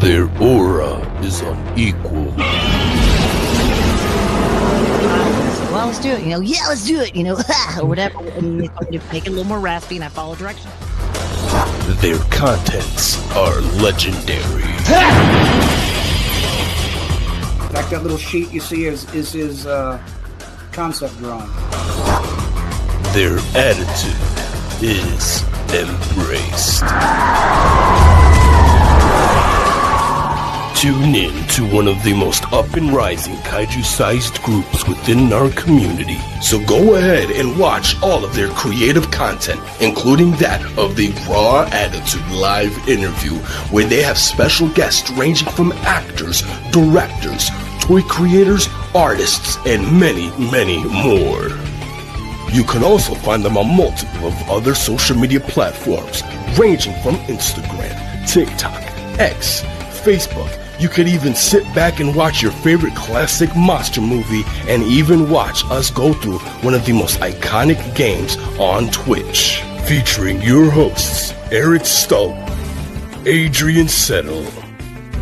Their aura is unequal. Well, let's do it. Yeah, let's do it. Or whatever. And they make it a little more raspy, and I follow directions. Their contents are legendary. That little sheet you see is his concept drawing. Their attitude is embraced. Tune in to one of the most up and rising kaiju-sized groups within our community. So go ahead and watch all of their creative content, including that of the Raw Attitude live interview, where they have special guests ranging from actors, directors, toy creators, artists, and many, many more. You can also find them on multiple of other social media platforms, ranging from Instagram, TikTok, X, Facebook. You could even sit back and watch your favorite classic monster movie and even watch us go through one of the most iconic games on Twitch. Featuring your hosts, Eric Stoll, Adrian Settle,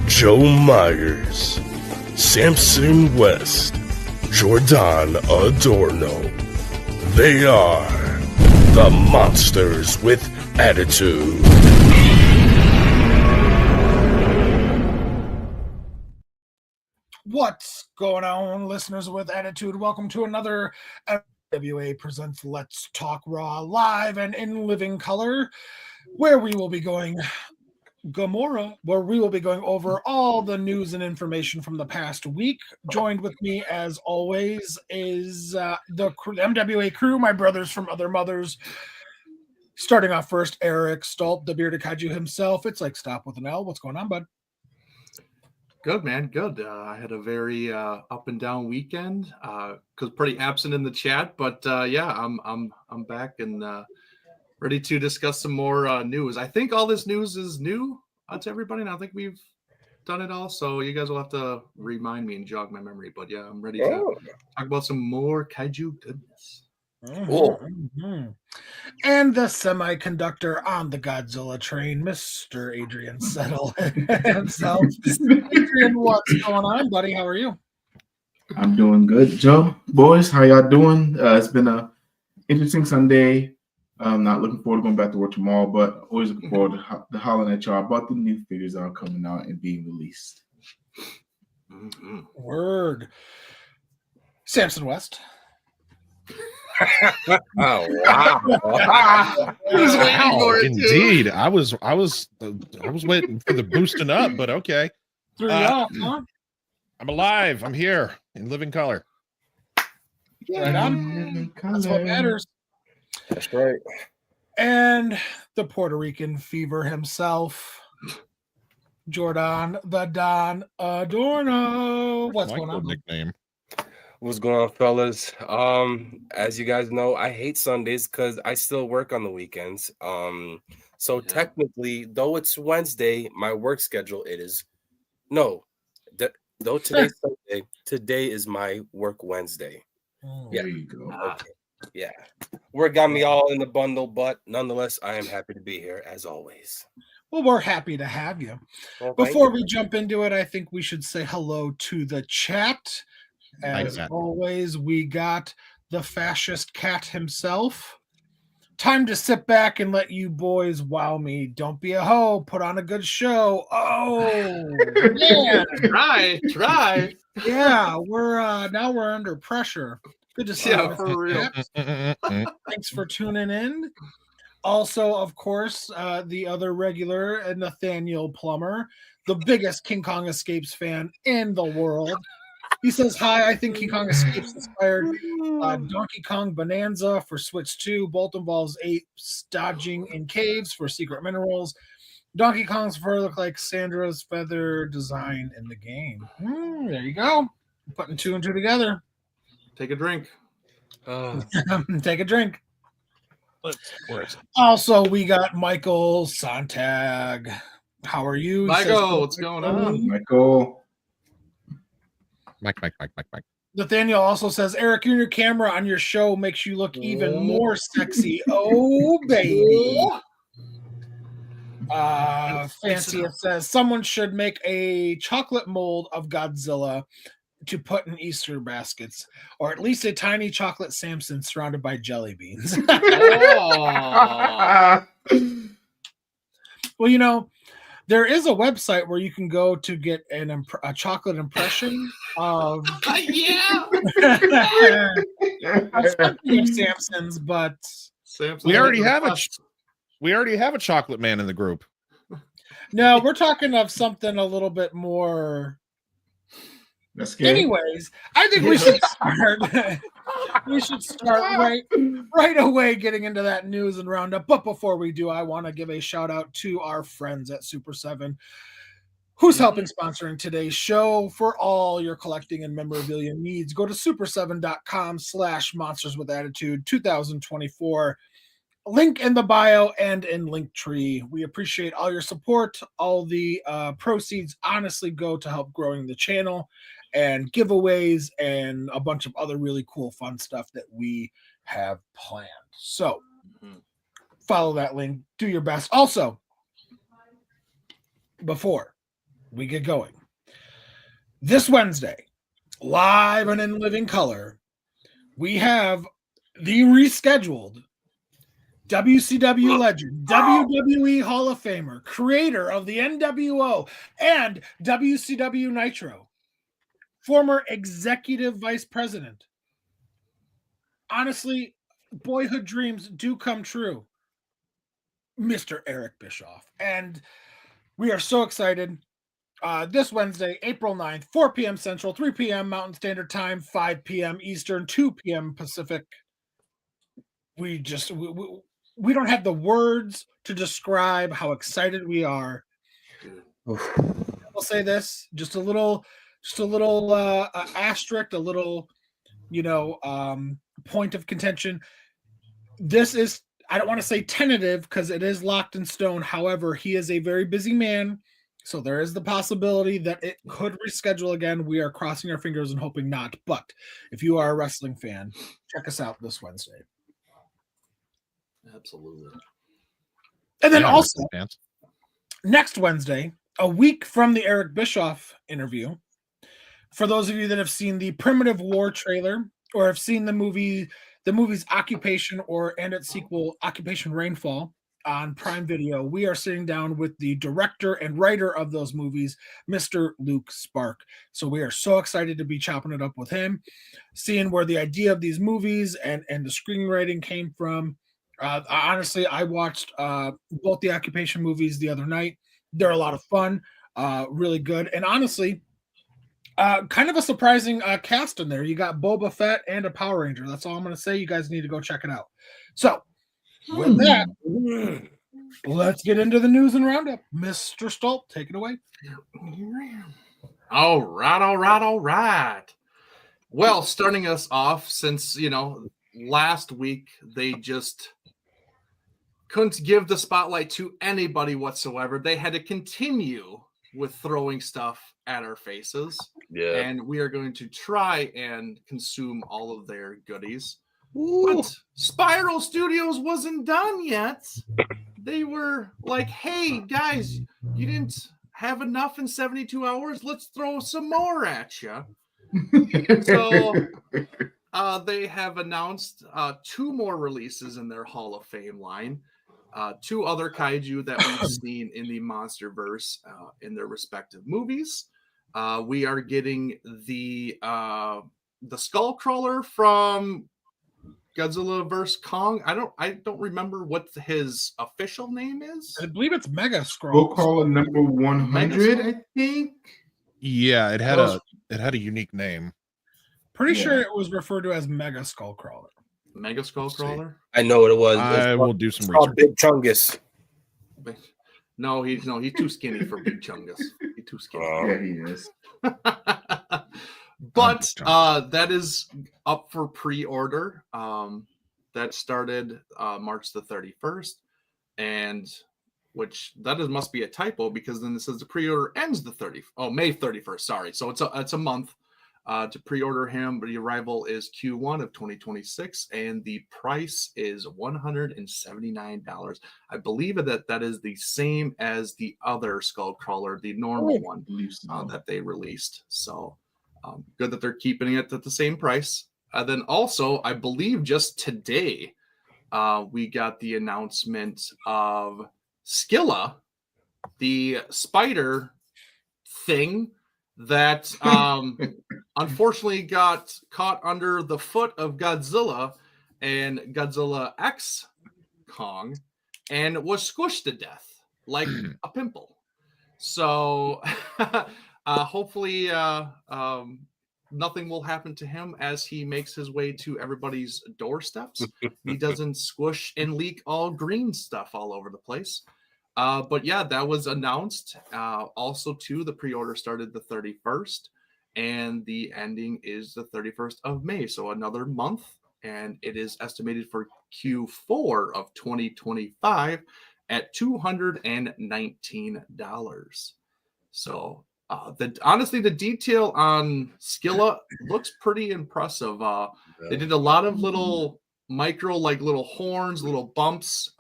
Joe Myers, Samson West, Jordan Adorno. They are the Monsters with Attitude. What's going on, listeners with Attitude? Welcome to another FWA Presents Let's Talk Raw live and in living color, where we will be going over all the news and information from the past week. Joined with me, as always, is the MWA crew, my brothers from other mothers. Starting off first, Eric Stolp, the bearded kaiju himself. It's like stop with an L. What's going on, bud? Good, man. Good. I had a very up and down weekend. Cause pretty absent in the chat, but yeah, I'm back and ready to discuss some more news. I think all this news is new to everybody, and I think we've done it all. So you guys will have to remind me and jog my memory. But yeah, I'm ready to talk about some more kaiju goodness. Mm-hmm. And the semiconductor on the Godzilla train, Mr. Adrian Settle himself. Adrian, what's going on, buddy? How are you? I'm doing good, Joe. Boys, how y'all doing? It's been a interesting Sunday. I'm not looking forward to going back to work tomorrow, but always looking forward to hollering at y'all about the new figures that are coming out and being released. Mm-hmm. Word. Samson West. Oh wow! I was waiting for it Indeed, too. I was waiting for the boosting up, but okay. Threw you off, huh? I'm alive. I'm here in living color. Right on. That's what matters. That's right. And the Puerto Rican fever himself, Jordan the Don Adorno. What's going on? Nickname. What's going on, fellas? As you guys know, I hate Sundays because I still work on the weekends. So technically, though it's Wednesday, my work schedule though today's Sunday, today is my work Wednesday. There you go. Okay. Yeah. Work got me all in the bundle, but nonetheless, I am happy to be here as always. Well, we're happy to have you. Well, Before we jump into it, I think we should say hello to the chat. As always, we got the fascist cat himself. Time to sit back and let you boys wow me. Don't be a hoe. Put on a good show. Oh, man. Try. Yeah, we're under pressure. Good to see you. For real. Thanks for tuning in. Also, of course, the other regular, Nathaniel Plummer, the biggest King Kong Escapes fan in the world. He says, hi, I think King Kong Escapes inspired Donkey Kong Bonanza for Switch 2. Both involves apes dodging in caves for secret minerals. Donkey Kong's fur look like Sandra's feather design in the game. There you go. Putting two and two together. Take a drink. Take a drink. Also, we got Michael Sontag. How are you? Michael, what's going on? Michael. Mike. Nathaniel also says, Eric, your camera on your show makes you look even more sexy. Oh, baby. Fancy, it says someone should make a chocolate mold of Godzilla to put in Easter baskets, or at least a tiny chocolate Samson surrounded by jelly beans. Oh. Well, you know, there is a website where you can go to get a chocolate impression of Yeah. speaking of Samsons, but Samson We already had have a request. we already have a chocolate man in the group. no, we're talking of something a little bit more. That's good. Anyways, I think we should start. We should start right away getting into that news and roundup. But before we do, I want to give a shout out to our friends at Super 7, who's helping sponsoring today's show. For all your collecting and memorabilia needs, go to super7.com/monsterswithattitude 2024. Link in the bio and in Linktree. We appreciate all your support. All the proceeds honestly go to help growing the channel and giveaways and a bunch of other really cool fun stuff that we have planned. So follow that link, do your best. Also, before we get going, this Wednesday, live and in living color, we have the rescheduled WCW legend, WWE Hall of Famer, creator of the NWO and WCW Nitro, former executive vice president. Honestly, boyhood dreams do come true. Mr. Eric Bischoff. And we are so excited. This Wednesday, April 9th, 4 p.m. Central, 3 p.m. Mountain Standard Time, 5 p.m. Eastern, 2 p.m. Pacific. We don't have the words to describe how excited we are. We'll say this, just a little asterisk, a little, point of contention. This is, I don't want to say tentative because it is locked in stone. However, he is a very busy man, so there is the possibility that it could reschedule again. We are crossing our fingers and hoping not. But if you are a wrestling fan, check us out this Wednesday. Absolutely. And then also, next Wednesday, a week from the Eric Bischoff interview, for those of you that have seen the Primitive War trailer or have seen the movie's Occupation and its sequel, Occupation Rainfall, on Prime Video, we are sitting down with the director and writer of those movies, Mr. Luke Spark. So we are so excited to be chopping it up with him, seeing where the idea of these movies and the screenwriting came from. Honestly, I watched both the Occupation movies the other night. They're a lot of fun, really good. And honestly, kind of a surprising cast in there. You got Boba Fett and a Power Ranger. That's all I'm going to say. You guys need to go check it out. So with that, let's get into the news and roundup. Mr. Stolt, take it away. All right. Well, starting us off, since, last week they just couldn't give the spotlight to anybody whatsoever. They had to continue with throwing stuff at our faces. Yeah. And we are going to try and consume all of their goodies. But Spiral Studios wasn't done yet. They were like, hey, guys, you didn't have enough in 72 hours. Let's throw some more at you. So they have announced 2 more releases in their Hall of Fame line. 2 other kaiju that we've seen in the MonsterVerse in their respective movies. We are getting the Skullcrawler from Godzilla vs. Kong. I don't remember what his official name is. I believe it's Mega Skrull. Skullcrawler number 100, I think. Yeah, it had a unique name. Pretty sure it was referred to as Mega Skullcrawler. Mega Skullcrawler? I know what it was. I will do some research. Big Chungus. No, he's too skinny for Big Chungus. He's too skinny. Yeah, he is. But that is up for pre-order. That started March the 31st, and must be a typo because then it says the pre-order ends May 31st. Sorry, so it's a month. to pre-order him. But the arrival is Q1 of 2026, and the price is $179. I believe that is the same as the other Skullcrawler, the normal one that they released. So good that they're keeping it at the same price. Then also, I believe just today, we got the announcement of Skilla, the spider thing that unfortunately got caught under the foot of Godzilla and Godzilla X Kong and was squished to death like a pimple. So hopefully nothing will happen to him as he makes his way to everybody's doorsteps. He doesn't squish and leak all green stuff all over the place. But yeah, that was announced. Also, too, the pre-order started the 31st, and the ending is the 31st of May. So another month, and it is estimated for Q4 of 2025 at $219. So honestly, the detail on Skilla looks pretty impressive. They did a lot of little micro, like little horns, little bumps.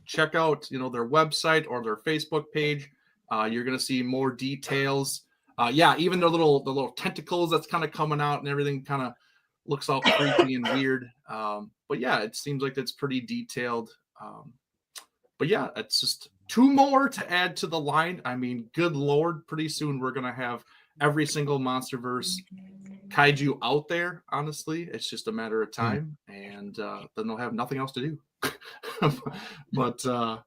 Check out, their website or their Facebook page. You're gonna see more details. Even the little tentacles that's kind of coming out and everything kind of looks all creepy and weird. But yeah, it seems like it's pretty detailed. But yeah, it's just 2 more to add to the line. I mean, good Lord, pretty soon we're gonna have every single MonsterVerse kaiju out there. Honestly, it's just a matter of time, and then they'll have nothing else to do. But so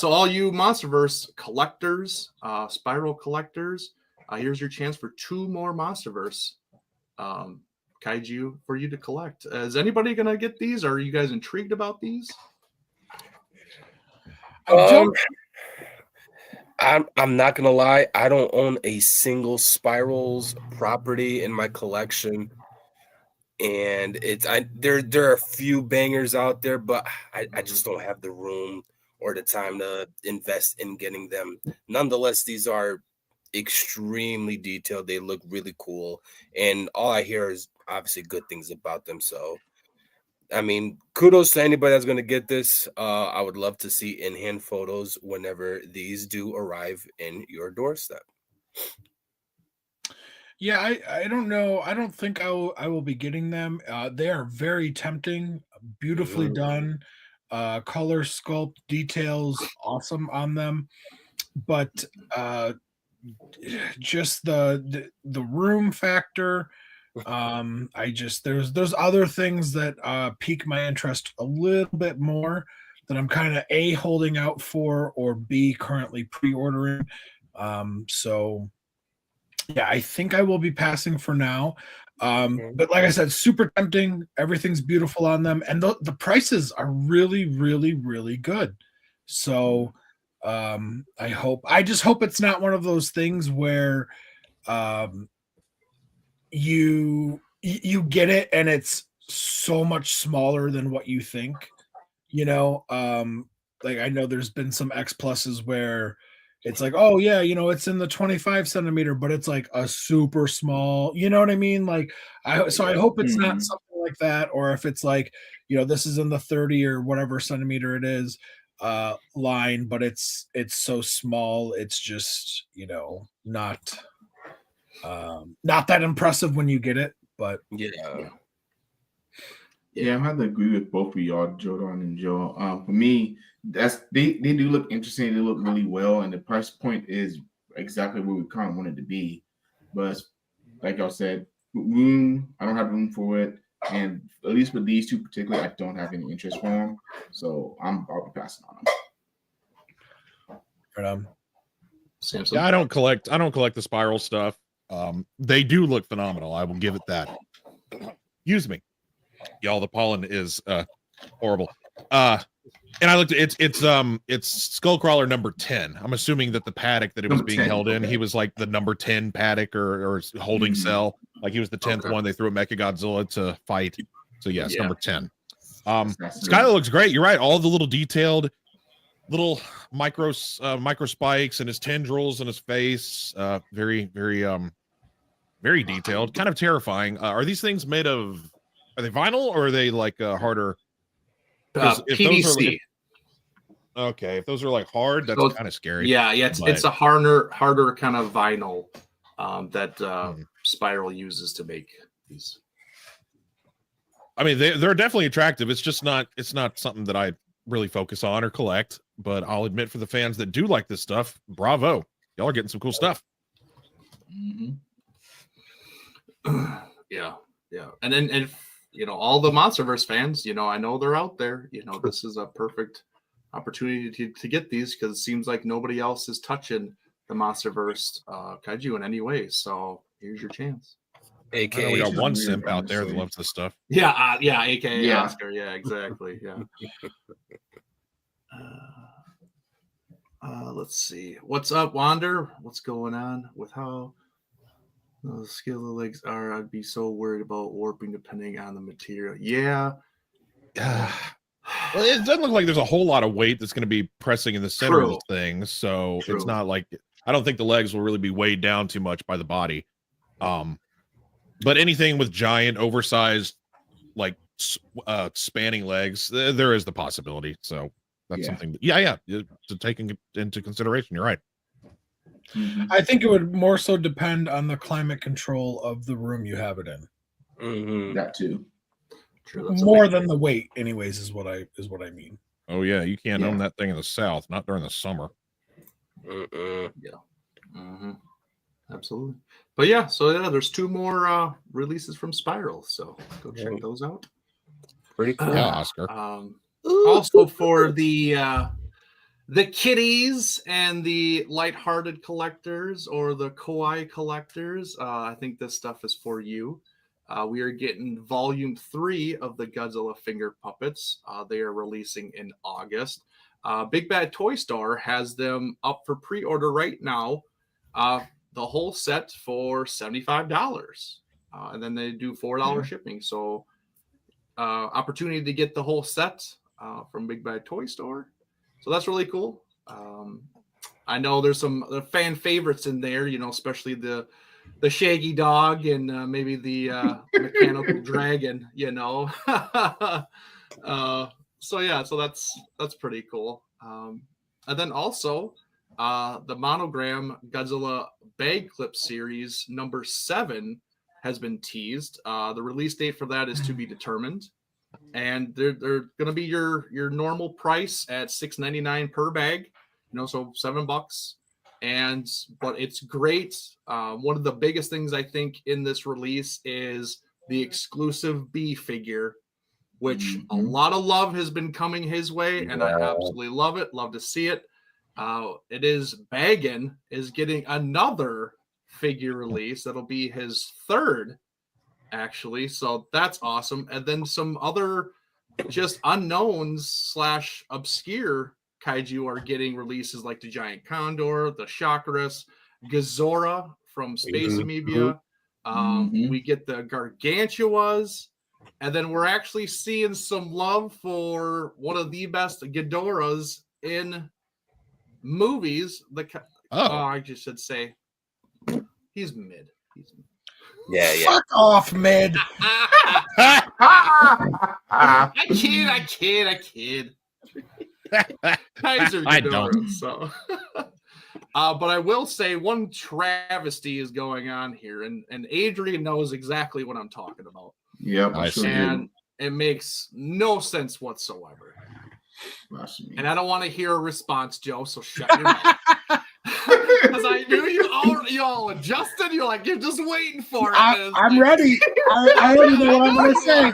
all you MonsterVerse collectors, Spiral collectors, here's your chance for 2 more MonsterVerse kaiju for you to collect. Is anybody gonna get these? Are you guys intrigued about these? I'm not gonna lie, I don't own a single Spirals property in my collection. And there are a few bangers out there, but I just don't have the room or the time to invest in getting them. Nonetheless, these are extremely detailed. They look really cool, and all I hear is obviously good things about them. So, I mean, kudos to anybody that's going to get this. I would love to see in-hand photos whenever these do arrive in your doorstep. Yeah, I don't know. I don't think I will be getting them. They are very tempting, beautifully done. Color, sculpt, details, awesome on them. But just the room factor. There's other things that pique my interest a little bit more that I'm kind of A, holding out for, or B, currently pre-ordering. So yeah, I think I will be passing for now. But like I said, super tempting. Everything's beautiful on them, and the prices are really, really, really good. So I just hope it's not one of those things where you get it and it's so much smaller than what you think. Like I know there's been some X pluses where it's like, oh yeah, it's in the 25 centimeter, but it's like a super small, you know what I mean? Like I hope it's not something like that, or if it's like, this is in the 30 or whatever centimeter it is line, but it's so small, it's just, not that impressive when you get it. But yeah, I'm have to agree with both of y'all, Jordan and Joe. For me, they do look interesting. They look really well, and the price point is exactly where we kind of wanted to be. But like y'all said, room, I don't have room for it, and at least with these two particularly, I don't have any interest for them. So I'll be passing on them. Right. Samson? Yeah, I don't collect the Spiral stuff. They do look phenomenal. I will give it that. Excuse me. Y'all, the pollen is horrible. And I looked at it's Skullcrawler number 10. I'm assuming that the paddock that it was being held in, he was like the number 10 paddock or holding cell. Like he was the 10th one. They threw a Mechagodzilla to fight. So yes, number 10. Skylar looks great. You're right. All the little detailed little micro spikes and his tendrils and his face. Very very detailed, kind of terrifying. Are these things made of? Are they vinyl or are they like harder? If PVC. those are like, okay, if those are like hard, that's So kind of scary. Yeah, it's a harder kind of vinyl that Spiral uses to make these. I mean, they're definitely attractive. It's not something that I really focus on or collect. But I'll admit, for the fans that do like this stuff, bravo, y'all are getting some cool stuff. Yeah, and then all the Monsterverse fans, I know they're out there. This is a perfect opportunity to get these because it seems like nobody else is touching the Monsterverse kaiju in any way. So here's your chance. AKA, we got one simp out there that loves this stuff. Yeah, AKA Oscar. Yeah, exactly. Yeah. Let's see. What's up, Wander? What's going on with how the scale of the legs are? I'd be so worried about warping depending on the material. Yeah. Well, it doesn't look like there's a whole lot of weight that's going to be pressing in the center of this thing. So it's not like, I don't think the legs will really be weighed down too much by the body. But anything with giant, oversized, like spanning legs, there is the possibility. So that's something. To take into consideration. You're right. I think it would more so depend on the climate control of the room you have it in. That too. True, more than the weight, anyways, is what I mean. Oh yeah, you can't own that thing in the South, not during the summer. Absolutely. But yeah, so there's 2 more releases from Spiral, so go check those out. Pretty cool. Yeah, Oscar. Also for the kiddies and the lighthearted collectors or the kawaii collectors, I think this stuff is for you. We are getting volume 3 of the Godzilla finger puppets. They are releasing in August. Big Bad Toy Store has them up for pre-order right now. The whole set for $75. And then they do $4 shipping. So opportunity to get the whole set from Big Bad Toy Store. So that's really cool. I know there's some fan favorites in there, especially the Shaggy Dog and maybe the mechanical dragon, so that's pretty cool. And then also the Monogram Godzilla bag clip series number 7 has been teased. The release date for that is to be determined, and they're going to be your normal price at $6.99 per bag, so $7. But it's great. One of the biggest things I think in this release is the exclusive B figure, which a lot of love has been coming his way, and I absolutely love it. Love to see it. It is Baggin is getting another figure release. That'll be his 3rd, actually. So that's awesome. And then some other just unknowns / obscure kaiju are getting releases like the Giant Condor, the Chakras, Gazora from Space Amoeba. We get the Gargantuas, and then we're actually seeing some love for one of the best Ghidorahs in movies. I just should say he's mid. Yeah. Fuck off, mid. I kid. I don't. So. But I will say one travesty is going on here, and Adrian knows exactly what I'm talking about. Yep, and it makes no sense whatsoever. And I don't want to hear a response, Joe, so shut your mouth. Because I knew you all adjusted. You're like, you're just waiting for it. I'm ready. I already know what I'm going to say.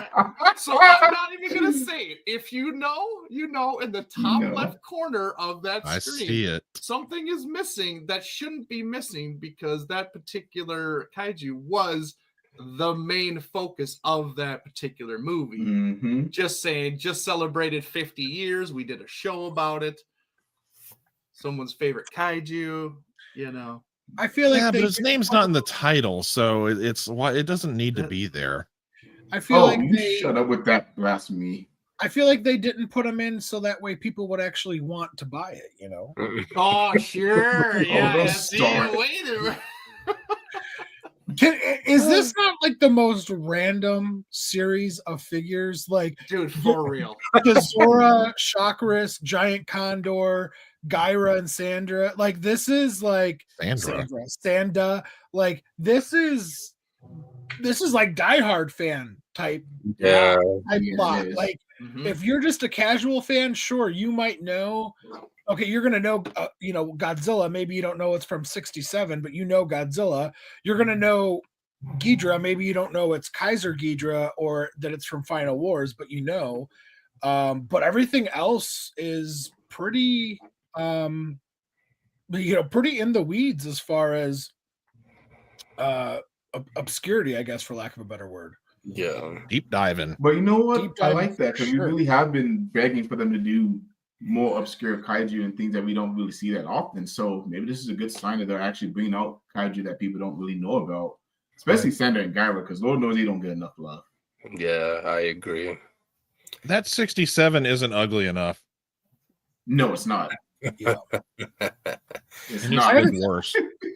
So I'm not even going to say it. If you know, in the top left corner of that screen, I see it. Something is missing that shouldn't be missing because that particular kaiju was the main focus of that particular movie. Just saying, just celebrated 50 years. We did a show about it. Someone's favorite kaiju, I feel like but his name's not in the title, so it's why it doesn't need to be there. I feel like shut up with that blasphemy. I feel like they didn't put them in so that way people would actually want to buy it, Oh, sure. Yeah. Wait Is this not like the most random series of figures? Like, Dude, for real. Zora, Chakras, Giant Condor, Gyra, and Sandra. Like, this is like Sanda. Like, this is like diehard fan type. Yeah. Plot. Like, if you're just a casual fan, sure, you might know. Okay, you're gonna know, Godzilla. Maybe you don't know it's from '67, but you know Godzilla. You're gonna know Ghidra. Maybe you don't know it's Kaiser Ghidra or that it's from Final Wars, but you know. But everything else is pretty, pretty in the weeds as far as obscurity, I guess, for lack of a better word. Yeah, deep diving. But you know what? Deep I diving like that for because we sure. really have been begging for them to do more obscure kaiju and things that we don't really see that often. So maybe this is a good sign that they're actually bringing out kaiju that people don't really know about, especially Sandra and Gyra, because Lord knows they don't get enough love. Yeah, I agree. That 67 isn't ugly enough. No, it's not. It's not not. worse.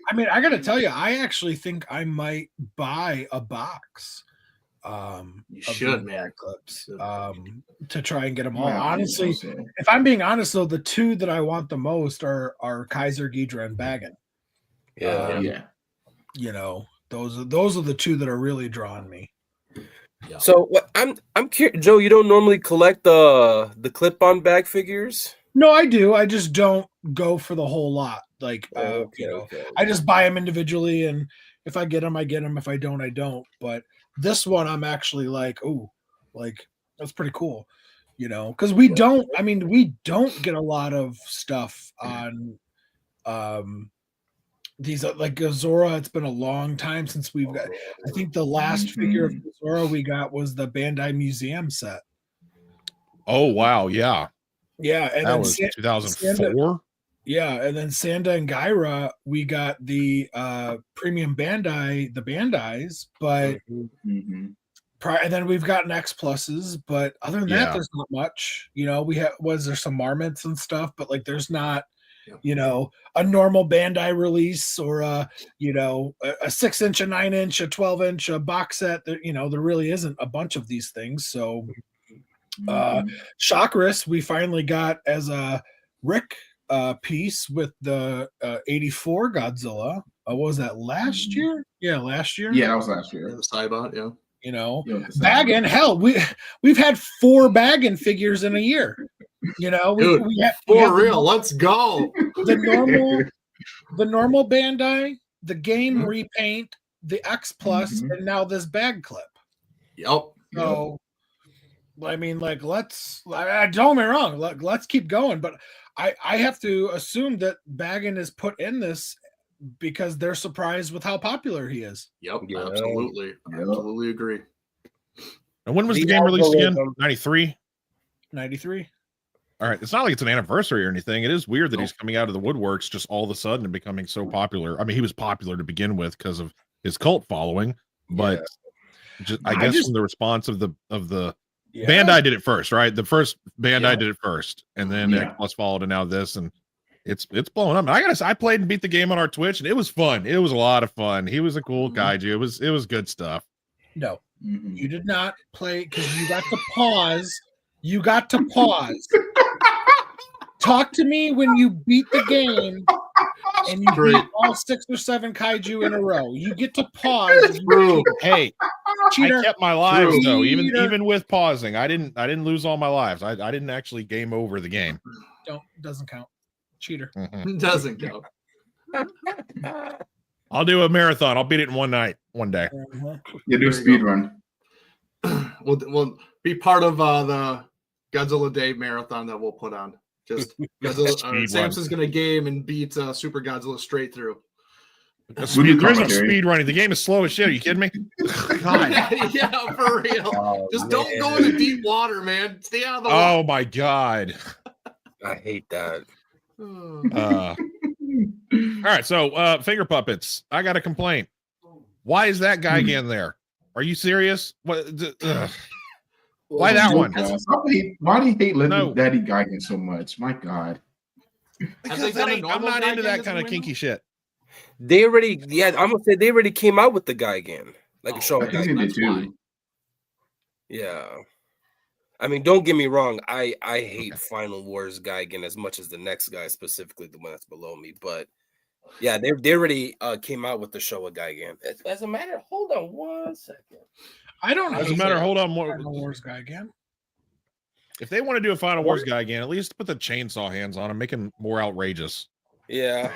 I mean, I gotta tell you, I actually think I might buy a box. You should, man. Clips, to try and get them all. Yeah, Honestly, if I'm being honest, though, the two that I want the most are Kaiser Ghidra and Baggin. Yeah, those are the two that are really drawing me. Yeah. So what I'm curious, Joe. You don't normally collect the clip-on bag figures? No, I do. I just don't go for the whole lot. Like, Okay. I just buy them individually, and if I get them, I get them. If I don't, I don't. But this one, I'm actually like, ooh, like that's pretty cool, because we don't get a lot of stuff on these like Zora. It's been a long time since we've got. I think the last figure of Zora we got was the Bandai Museum set. Oh wow, yeah, and that then was 2004. Yeah, and then Sanda and Gyra, we got the premium Bandai, the Bandais, but and then we've gotten X pluses, but other than that, there's not much. We there some marmots and stuff, but like there's not, a normal Bandai release or a 6-inch, a 9-inch, a 12-inch, a box set. There really isn't a bunch of these things. So Chakras, we finally got as a Rick piece with the 84 Godzilla. What was that, last year? Yeah, last year. Yeah, that was last year. The Cybot, yeah. Baggin, hell, we've had 4 Baggin figures in a year. Dude, let's go. The normal Bandai, the game repaint, the X plus, and now this bag clip. Yep. So, I mean, like, don't get me wrong. Let's keep going, but I have to assume that Baggin is put in this because they're surprised with how popular he is. Yep, absolutely. Absolutely agree. And when was the game released again? 93? 93. All right. It's not like it's an anniversary or anything. It is weird that he's coming out of the woodworks just all of a sudden and becoming so popular. I mean, he was popular to begin with because of his cult following, but I guess from the response of the Bandai did it first, right? The first Bandai did it first, and then X Plus followed, and now this, and it's blowing up. And I gotta say, I played and beat the game on our Twitch, and it was fun. It was a lot of fun. He was a cool kaiju. It was good stuff. No, you did not play because you got to pause. You got to pause. Talk to me when you beat the game and you beat all 6 or 7 kaiju in a row. You get to pause. Hey, cheater. I kept my lives though, even with pausing. I didn't lose all my lives. I didn't actually game over the game. Doesn't count. Cheater. Doesn't count. I'll do a marathon. I'll beat it in one day. You do a speed run. We'll be part of the Godzilla Day marathon that we'll put on. Just Godzilla, Samson's gonna game and beat Super Godzilla straight through. There's no speed running. The game is slow as shit. Are you kidding me? God. Yeah, for real. Just don't go into deep water, man. Stay out of the water. Oh my god. I hate that. All right, so finger puppets. I got a complaint. Why is that guy again there? Are you serious? What? Why that one? Why do you hate Little Daddy Geigen so much? My God. Because I'm not into that kind of kinky shit. They already, I'm gonna say they already came out with the guy again, like a show. I think they did too. Yeah, I mean, don't get me wrong. I hate Final Wars guy again as much as the next guy, specifically the one that's below me. But yeah, they already came out with the show a guy again. As a matter, hold on 1 second. I don't. As a matter, hold on. Final Wars guy again. If they want to do a Final Wars guy again, at least put the chainsaw hands on him, make him more outrageous. Yeah.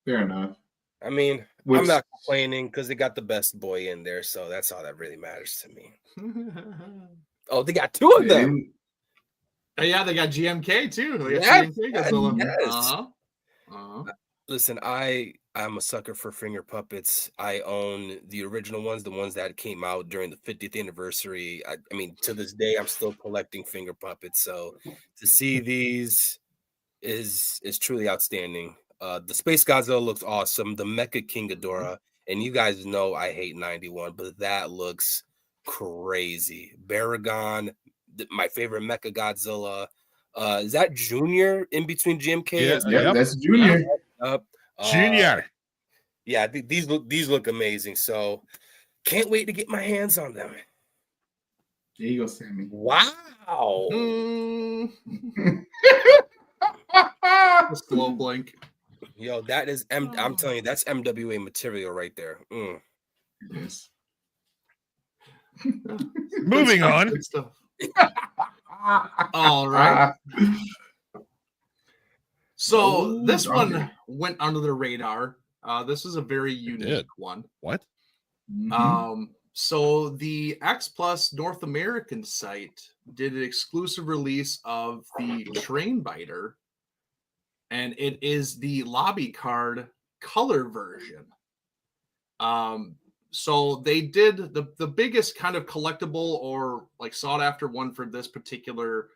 Fair enough. I mean, I'm not complaining because they got the best boy in there, so that's all that really matters to me. Oh, they got two of them. Yeah, they got GMK too. They got GMK Godzilla. Yes. Listen, I'm a sucker for finger puppets. I own the original ones, the ones that came out during the 50th anniversary. I mean, to this day, I'm still collecting finger puppets. So to see these is truly outstanding. The Space Godzilla looks awesome. The Mecha King Ghidorah, and you guys know I hate 91, but that looks crazy. Baragon, my favorite Mecha Godzilla. Is that Junior in between GMK? Yeah, that's Junior. Junior. Yeah, these look amazing. So can't wait to get my hands on them. There you go, Sammy. Wow. A slow blink. Yo, that is I'm telling you, that's MWA material right there. Yes. Moving on. Good stuff. All right. So this one went under the radar. This is a very unique one. What? So the X Plus North American site did an exclusive release of the trainbiter, and it is the lobby card color version. So they did the biggest kind of collectible or like sought after one for this particular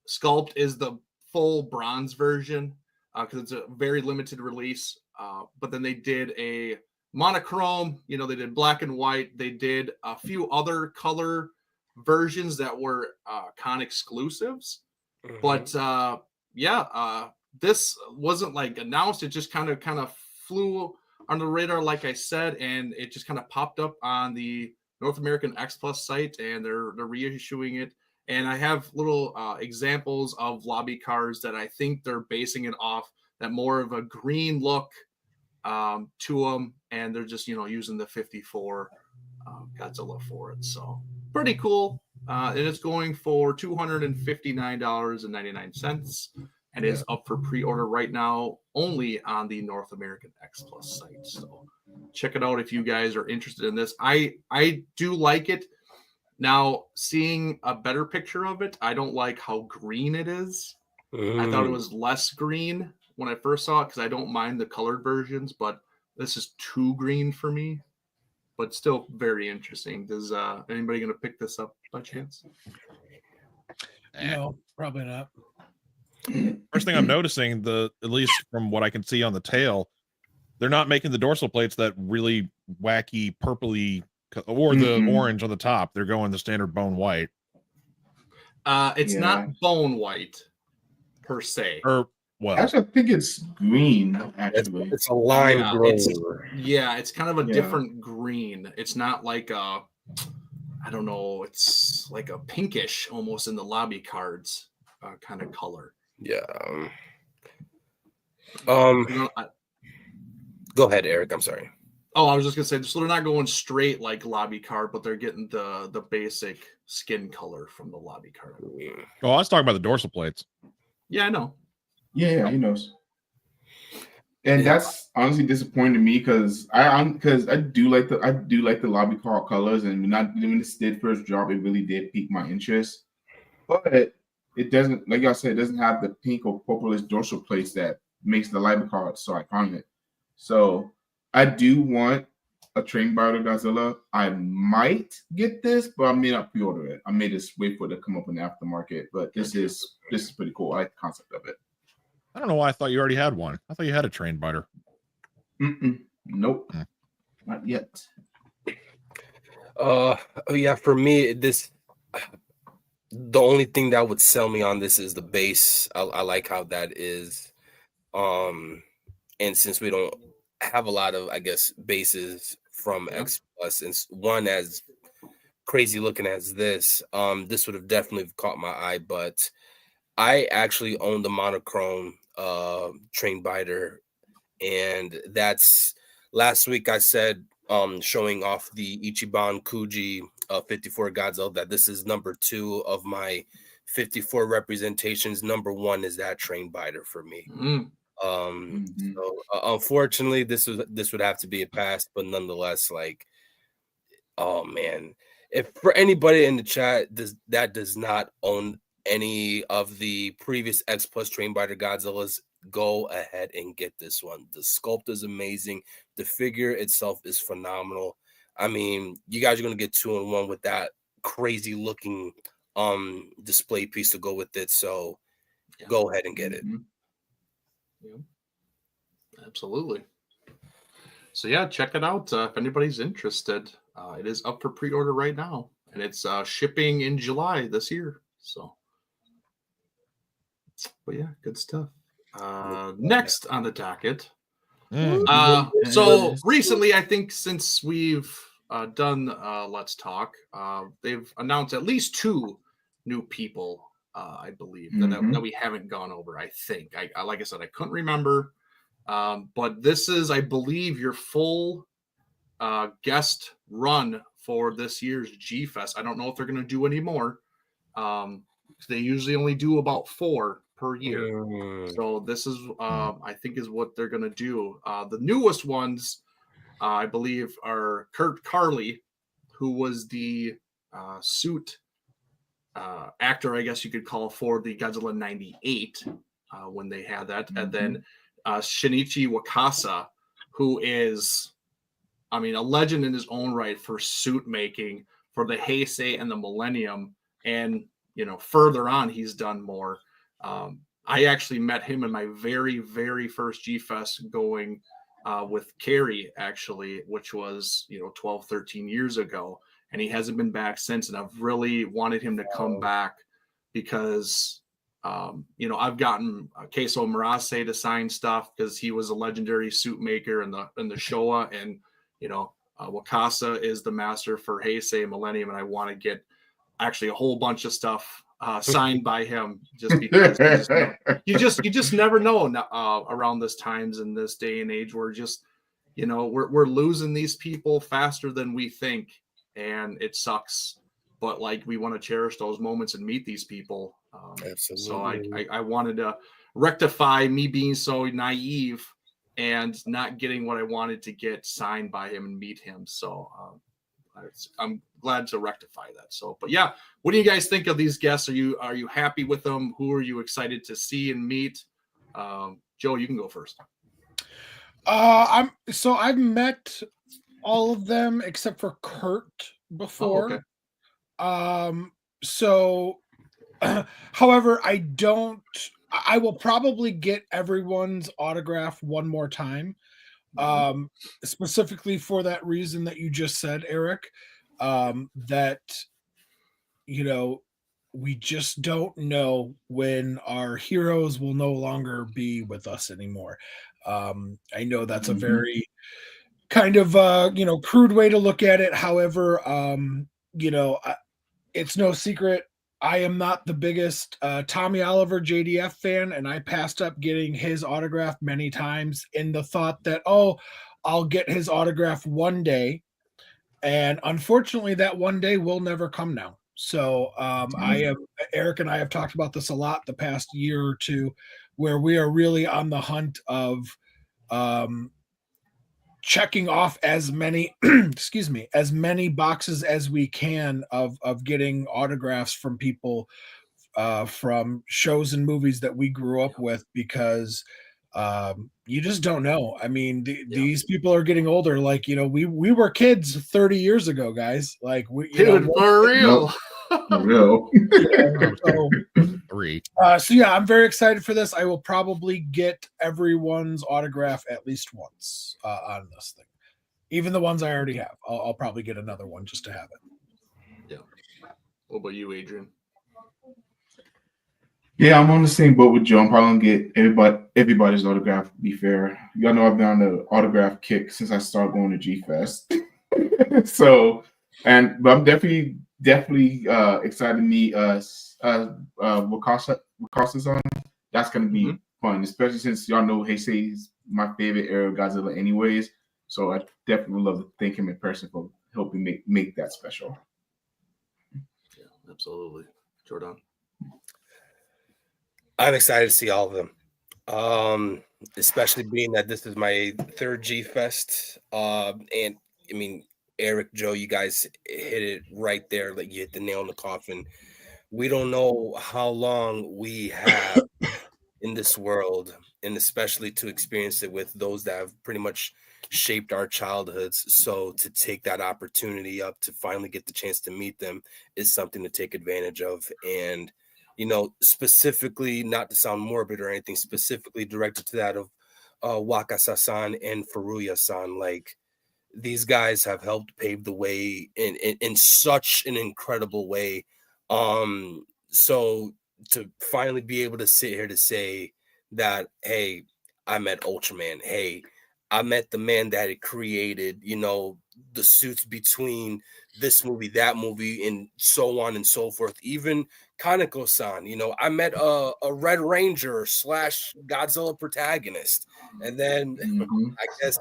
sculpt is the full bronze version because it's a very limited release. But then they did a monochrome, they did black and white. They did a few other color versions that were con exclusives. But this wasn't like announced. It just kind of flew on the radar, like I said, and it just kind of popped up on the North American X Plus site, and they're reissuing it. And I have little examples of lobby cards that I think they're basing it off that more of a green look to them, and they're just using the 54 Godzilla for it. So pretty cool. And it's going for $259.99. And is up for pre-order right now only on the North American X Plus site. So check it out if you guys are interested in this. I do like it. Now, seeing a better picture of it, I don't like how green it is. I thought it was less green when I first saw it because I don't mind the colored versions, but this is too green for me. But still very interesting. Does anybody going to pick this up by chance? No, probably not. First thing I'm noticing, at least from what I can see on the tail, they're not making the dorsal plates that really wacky purpley or the orange on the top. They're going the standard bone white. It's not bone white per se. Actually, I think it's green. Actually, it's a lime green. It's kind of a different green. It's not like I don't know. It's like a pinkish almost in the lobby cards kind of color. Yeah. Go ahead, Eric. I'm sorry. Oh, I was just gonna say, so they're not going straight like lobby card, but they're getting the basic skin color from the lobby card. Oh, I was talking about the dorsal plates. Yeah, I know. Yeah, he knows. And that's honestly disappointing to me because I do like the lobby card colors, and when this did first drop, it really did pique my interest. But it doesn't, like I said, it doesn't have the pink or purplish dorsal plates that makes the lobby card so iconic. So I do want a trainbiter Godzilla. I might get this, but I may not pre-order it. I may just wait for it to come up in the aftermarket. But this is pretty cool. I like the concept of it. I don't know why I thought you already had one. I thought you had a trainbiter. Nope, not yet. For me, the only thing that would sell me on this is the base. I like how that is. And since we don't have a lot of, I guess, bases from X Plus, and one as crazy looking as this. This would have definitely caught my eye, but I actually own the monochrome trainbiter, and that's last week I said showing off the Ichiban Kuji 54 Godzilla that this is number 2 of my 54 representations. Number 1 is that trainbiter for me. So unfortunately this would have to be a pass, but nonetheless, like, oh man, if for anybody in the chat does not own any of the previous X Plus trainbiter Godzillas, go ahead and get this one. The sculpt is amazing. The figure itself is phenomenal. I mean, you guys are gonna get 2-in-1 with that crazy looking display piece to go with it. So go ahead and get it. Yeah. Absolutely. So yeah, check it out if anybody's interested. It is up for pre-order right now, and it's shipping in July this year. So, but yeah, good stuff. Next on the docket. So recently, I think since we've done Let's Talk, they've announced at least 2 new people, I believe, that we haven't gone over. I think, I like I said, I couldn't remember, but this is, I believe, your full guest run for this year's G-Fest. I don't know if they're going to do any more. They usually only do about 4 per year. So this is, I think, is what they're going to do. The newest ones, I believe, are Kurt Carley, who was the suit actor, I guess you could call, for the Godzilla 98 when they had that. And then Shinichi Wakasa, who is, I mean, a legend in his own right for suit making for the Heisei and the Millennium. And, you know, further on, he's done more. I actually met him in my very, very first G-Fest going with Carrie, actually, which was, 12, 13 years ago. And he hasn't been back since. And I've really wanted him to come back because, I've gotten Queso Marase to sign stuff because he was a legendary suit maker in the Showa. And, Wakasa is the master for Heisei Millennium. And I want to get actually a whole bunch of stuff signed by him, just because you just never know around this times in this day and age. We're just, we're losing these people faster than we think, and it sucks. But like, we want to cherish those moments and meet these people. Absolutely. So I wanted to rectify me being so naive and not getting what I wanted to get signed by him and meet him. So I'm glad to rectify that. So, but yeah, what do you guys think of these guests? Are you happy with them? Who are you excited to see and meet? Joe, you can go first. I've met all of them except for Kurt before. Oh, okay. However, I will probably get everyone's autograph one more time. Specifically for that reason that you just said, Eric, that, we just don't know when our heroes will no longer be with us anymore. I know that's a very kind of, crude way to look at it. However, it's no secret, I am not the biggest Tommy Oliver JDF fan, and I passed up getting his autograph many times in the thought that, I'll get his autograph one day. And unfortunately, that one day will never come now. So Eric and I have talked about this a lot the past year or two, where we are really on the hunt of checking off as many as many boxes as we can of getting autographs from people from shows and movies that we grew up with, because you just don't know. I mean, these people are getting older. Like, we were kids 30 years ago, guys. Like, for real. For real. I'm very excited for this. I will probably get everyone's autograph at least once on this thing. Even the ones I already have. I'll probably get another one just to have it. Yeah. What about you, Adrian? Yeah, I'm on the same boat with Joe. I'm probably gonna get everybody's autograph. To be fair, y'all know I've been on the autograph kick since I started going to G Fest. So, but I'm definitely excited to meet Wakasa's on. That's gonna be fun, especially since y'all know Heisei is my favorite era of Godzilla, anyways. So I definitely would love to thank him in person for helping make that special. Yeah, absolutely, Jordan. I'm excited to see all of them, especially being that this is my third G Fest. And I mean, Eric, Joe, you guys hit it right there. Like you hit the nail in the coffin. We don't know how long we have in this world, and especially to experience it with those that have pretty much shaped our childhoods. So to take that opportunity up to finally get the chance to meet them is something to take advantage of. And specifically, not to sound morbid or anything, specifically directed to that of Wakasa-san and Furuya-san. Like these guys have helped pave the way in such an incredible way. So to finally be able to sit here to say that, hey, I met Ultraman. Hey, I met the man that had created, the suits between this movie, that movie, and so on and so forth. Even Kaneko-san, I met a Red Ranger / Godzilla protagonist. And then I guess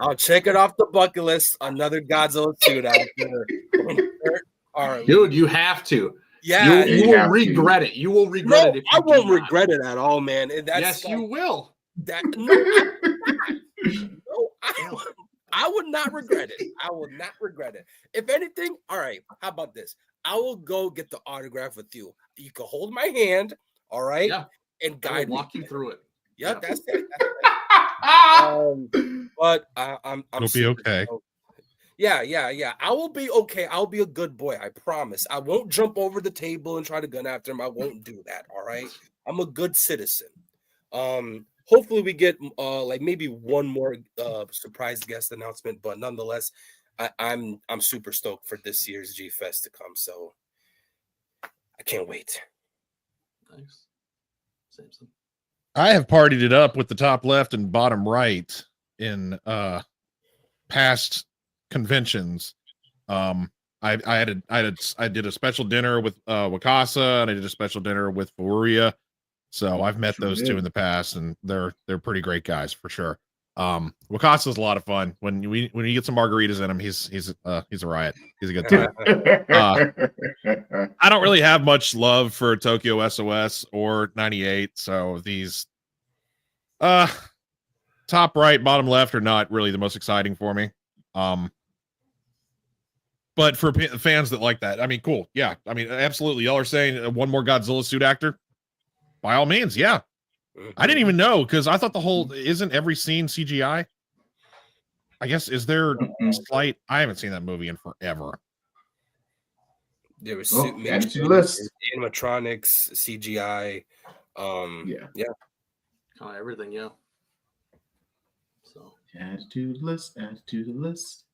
I'll check it off the bucket list. Another Godzilla suit actor. Dude, you have to. Yeah, you will regret it. You will regret it if you I won't regret it at all, man. And yes, you will. I would not regret it. I will not regret it. If anything, all right, how about this? I will go get the autograph with you. You can hold my hand, all right? Yeah. And guide me. Walk you through it. Yeah, that's it. But I'm It'll be okay. Yeah. I will be okay. I'll be a good boy. I promise. I won't jump over the table and try to gun after him. I won't do that. All right. I'm a good citizen. Hopefully we get like maybe one more surprise guest announcement, but nonetheless, I'm super stoked for this year's G Fest to come. So I can't wait. Nice. Samson. I have partied it up with the top left and bottom right in past conventions. I did a special dinner with Wakasa, and I did a special dinner with Furuya. So I've met those two in the past, and they're pretty great guys for sure. Wakasa's a lot of fun. When you get some margaritas in him, he's a riot. He's a good time. I don't really have much love for Tokyo SOS or 98, so these top right, bottom left are not really the most exciting for me. But for fans that like that, I mean, cool. Yeah, I mean, absolutely. Y'all are saying one more Godzilla suit actor? By all means, yeah. I didn't even know, because I thought isn't every scene CGI? I guess, is there slight? I haven't seen that movie in forever. There was animatronics, CGI. Yeah. Everything, yeah. So add to the list.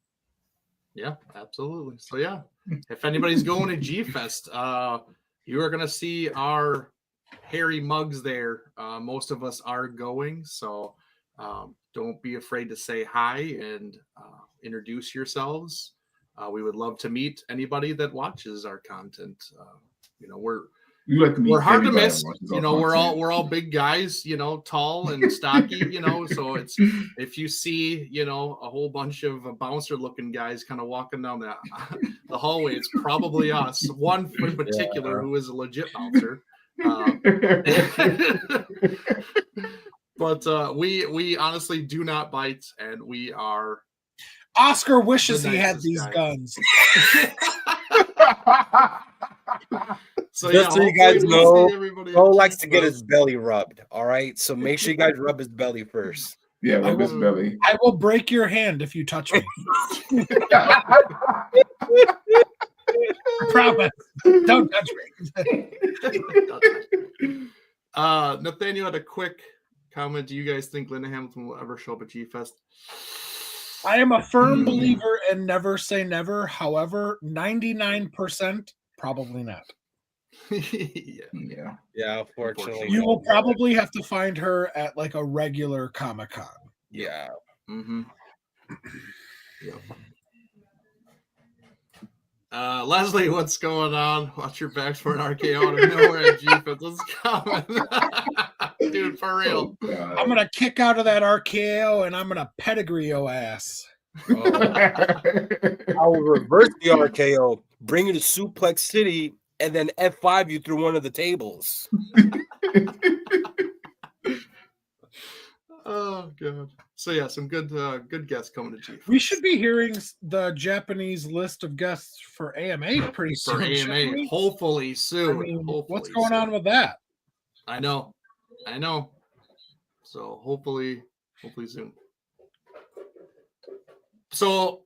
Yeah, absolutely. So yeah, if anybody's going to G Fest, you are gonna see our hairy mugs there. Most of us are going, so don't be afraid to say hi and introduce yourselves. We would love to meet anybody that watches our content. We're hard to miss. We're all big guys, tall and stocky, so it's, if you see, a whole bunch of bouncer looking guys kind of walking down the hallway, it's probably us. One in particular who is a legit bouncer. But we honestly do not bite, and we are. Oscar wishes he had these guns. So just so you guys know, Cole likes to get his belly rubbed. All right, so make sure you guys rub his belly first. Yeah, rub his belly. I will break your hand if you touch me. I promise. Don't touch me. Nathaniel had a quick comment. Do you guys think Linda Hamilton will ever show up at G Fest? I am a firm believer in never say never. However, 99% probably not. Yeah. Yeah, unfortunately. You will probably have to find her at like a regular Comic-Con. Yeah. Mm-hmm. Yep. Leslie, what's going on? Watch your backs for an RKO out of nowhere at gfest. What's coming? Dude, for real. Oh, God. I'm gonna kick out of that RKO and I'm gonna pedigree your ass. Oh, I will reverse the RKO, bring you to Suplex City, and then F5 you through one of the tables. Oh god. So yeah, some good guests coming to Chief. We should be hearing the Japanese list of guests for AMA pretty soon. For AMA, hopefully I soon. mean, Hopefully what's going soon. on with that? I know. So hopefully soon. So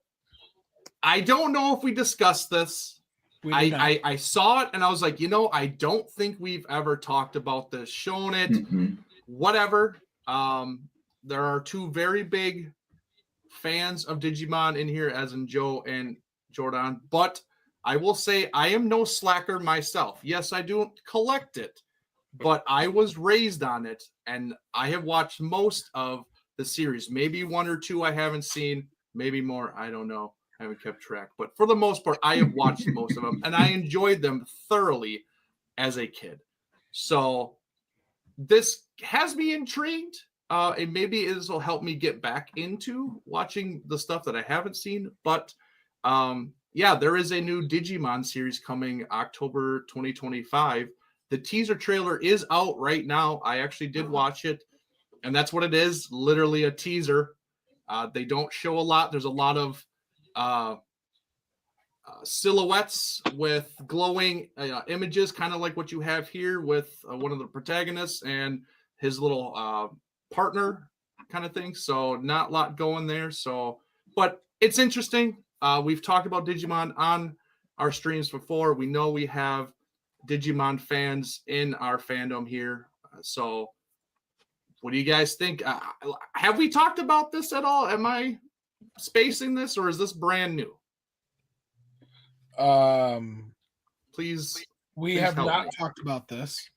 I don't know if we discussed this. I saw it and I was like, I don't think we've ever talked about this, shown it, whatever. There are two very big fans of Digimon in here, as in Joe and Jordan, but I will say I am no slacker myself. Yes, I do collect it, but I was raised on it and I have watched most of the series. Maybe one or two I haven't seen, maybe more. I don't know. I haven't kept track, but for the most part, I have watched most of them and I enjoyed them thoroughly as a kid. So this has me intrigued. And maybe this will help me get back into watching the stuff that I haven't seen. But yeah, there is a new Digimon series coming October 2025. The teaser trailer is out right now. I actually did watch it, and that's what it is, literally a teaser. They don't show a lot. There's a lot of silhouettes with glowing images, kind of like what you have here with one of the protagonists and his little partner kind of thing. So not a lot going there. So, but it's interesting. We've talked about Digimon on our streams before. We know we have Digimon fans in our fandom here. So what do you guys think? Have we talked about this at all? Am I spacing this or is this brand new? Please. We have not talked about this.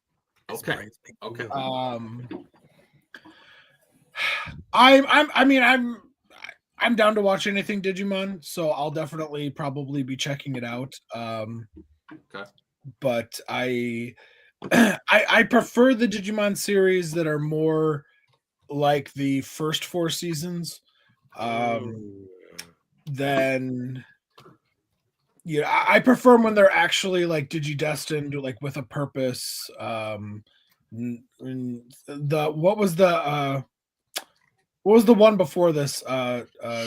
Okay. Okay. I'm down to watch anything Digimon, so I'll definitely probably be checking it out. Okay. But I prefer the Digimon series that are more like the first 4 seasons than I prefer them when they're actually like digidestined, like with a purpose. What was the one before this,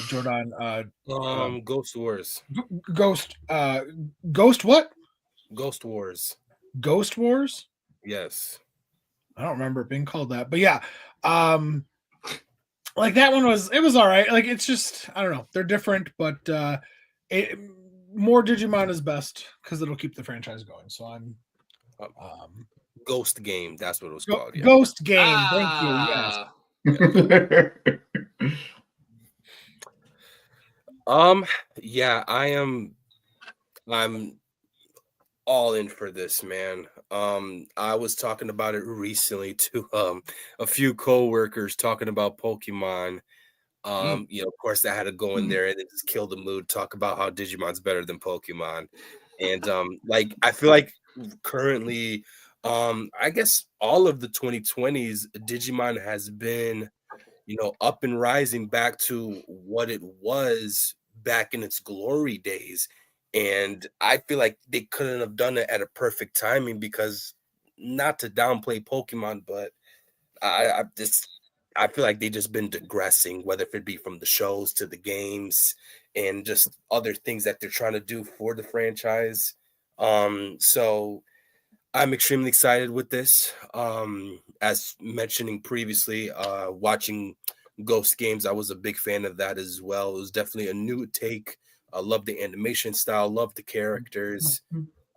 Jordan? Ghost Wars. Ghost what? Ghost Wars. Ghost Wars? Yes. I don't remember it being called that, but yeah. Like that one was all right. Like it's just, I don't know. They're different, but more Digimon is best because it'll keep the franchise going. So I'm Ghost Game, that's what it was called. Yeah. Ghost Game. Thank you. Yes. Yeah, I'm all in for this, man. I was talking about it recently to a few coworkers talking about Pokemon. Of course I had to go in there and just kill the mood, talk about how Digimon's better than Pokemon. And like I feel like currently I guess all of the 2020s Digimon has been up and rising back to what it was back in its glory days. And I feel like they couldn't have done it at a perfect timing because, not to downplay Pokemon, but I feel like they just been digressing, whether it be from the shows to the games and just other things that they're trying to do for the franchise. So I'm extremely excited with this. As mentioning previously, watching Ghost Games, I was a big fan of that as well. It was definitely a new take. I love the animation style, love the characters.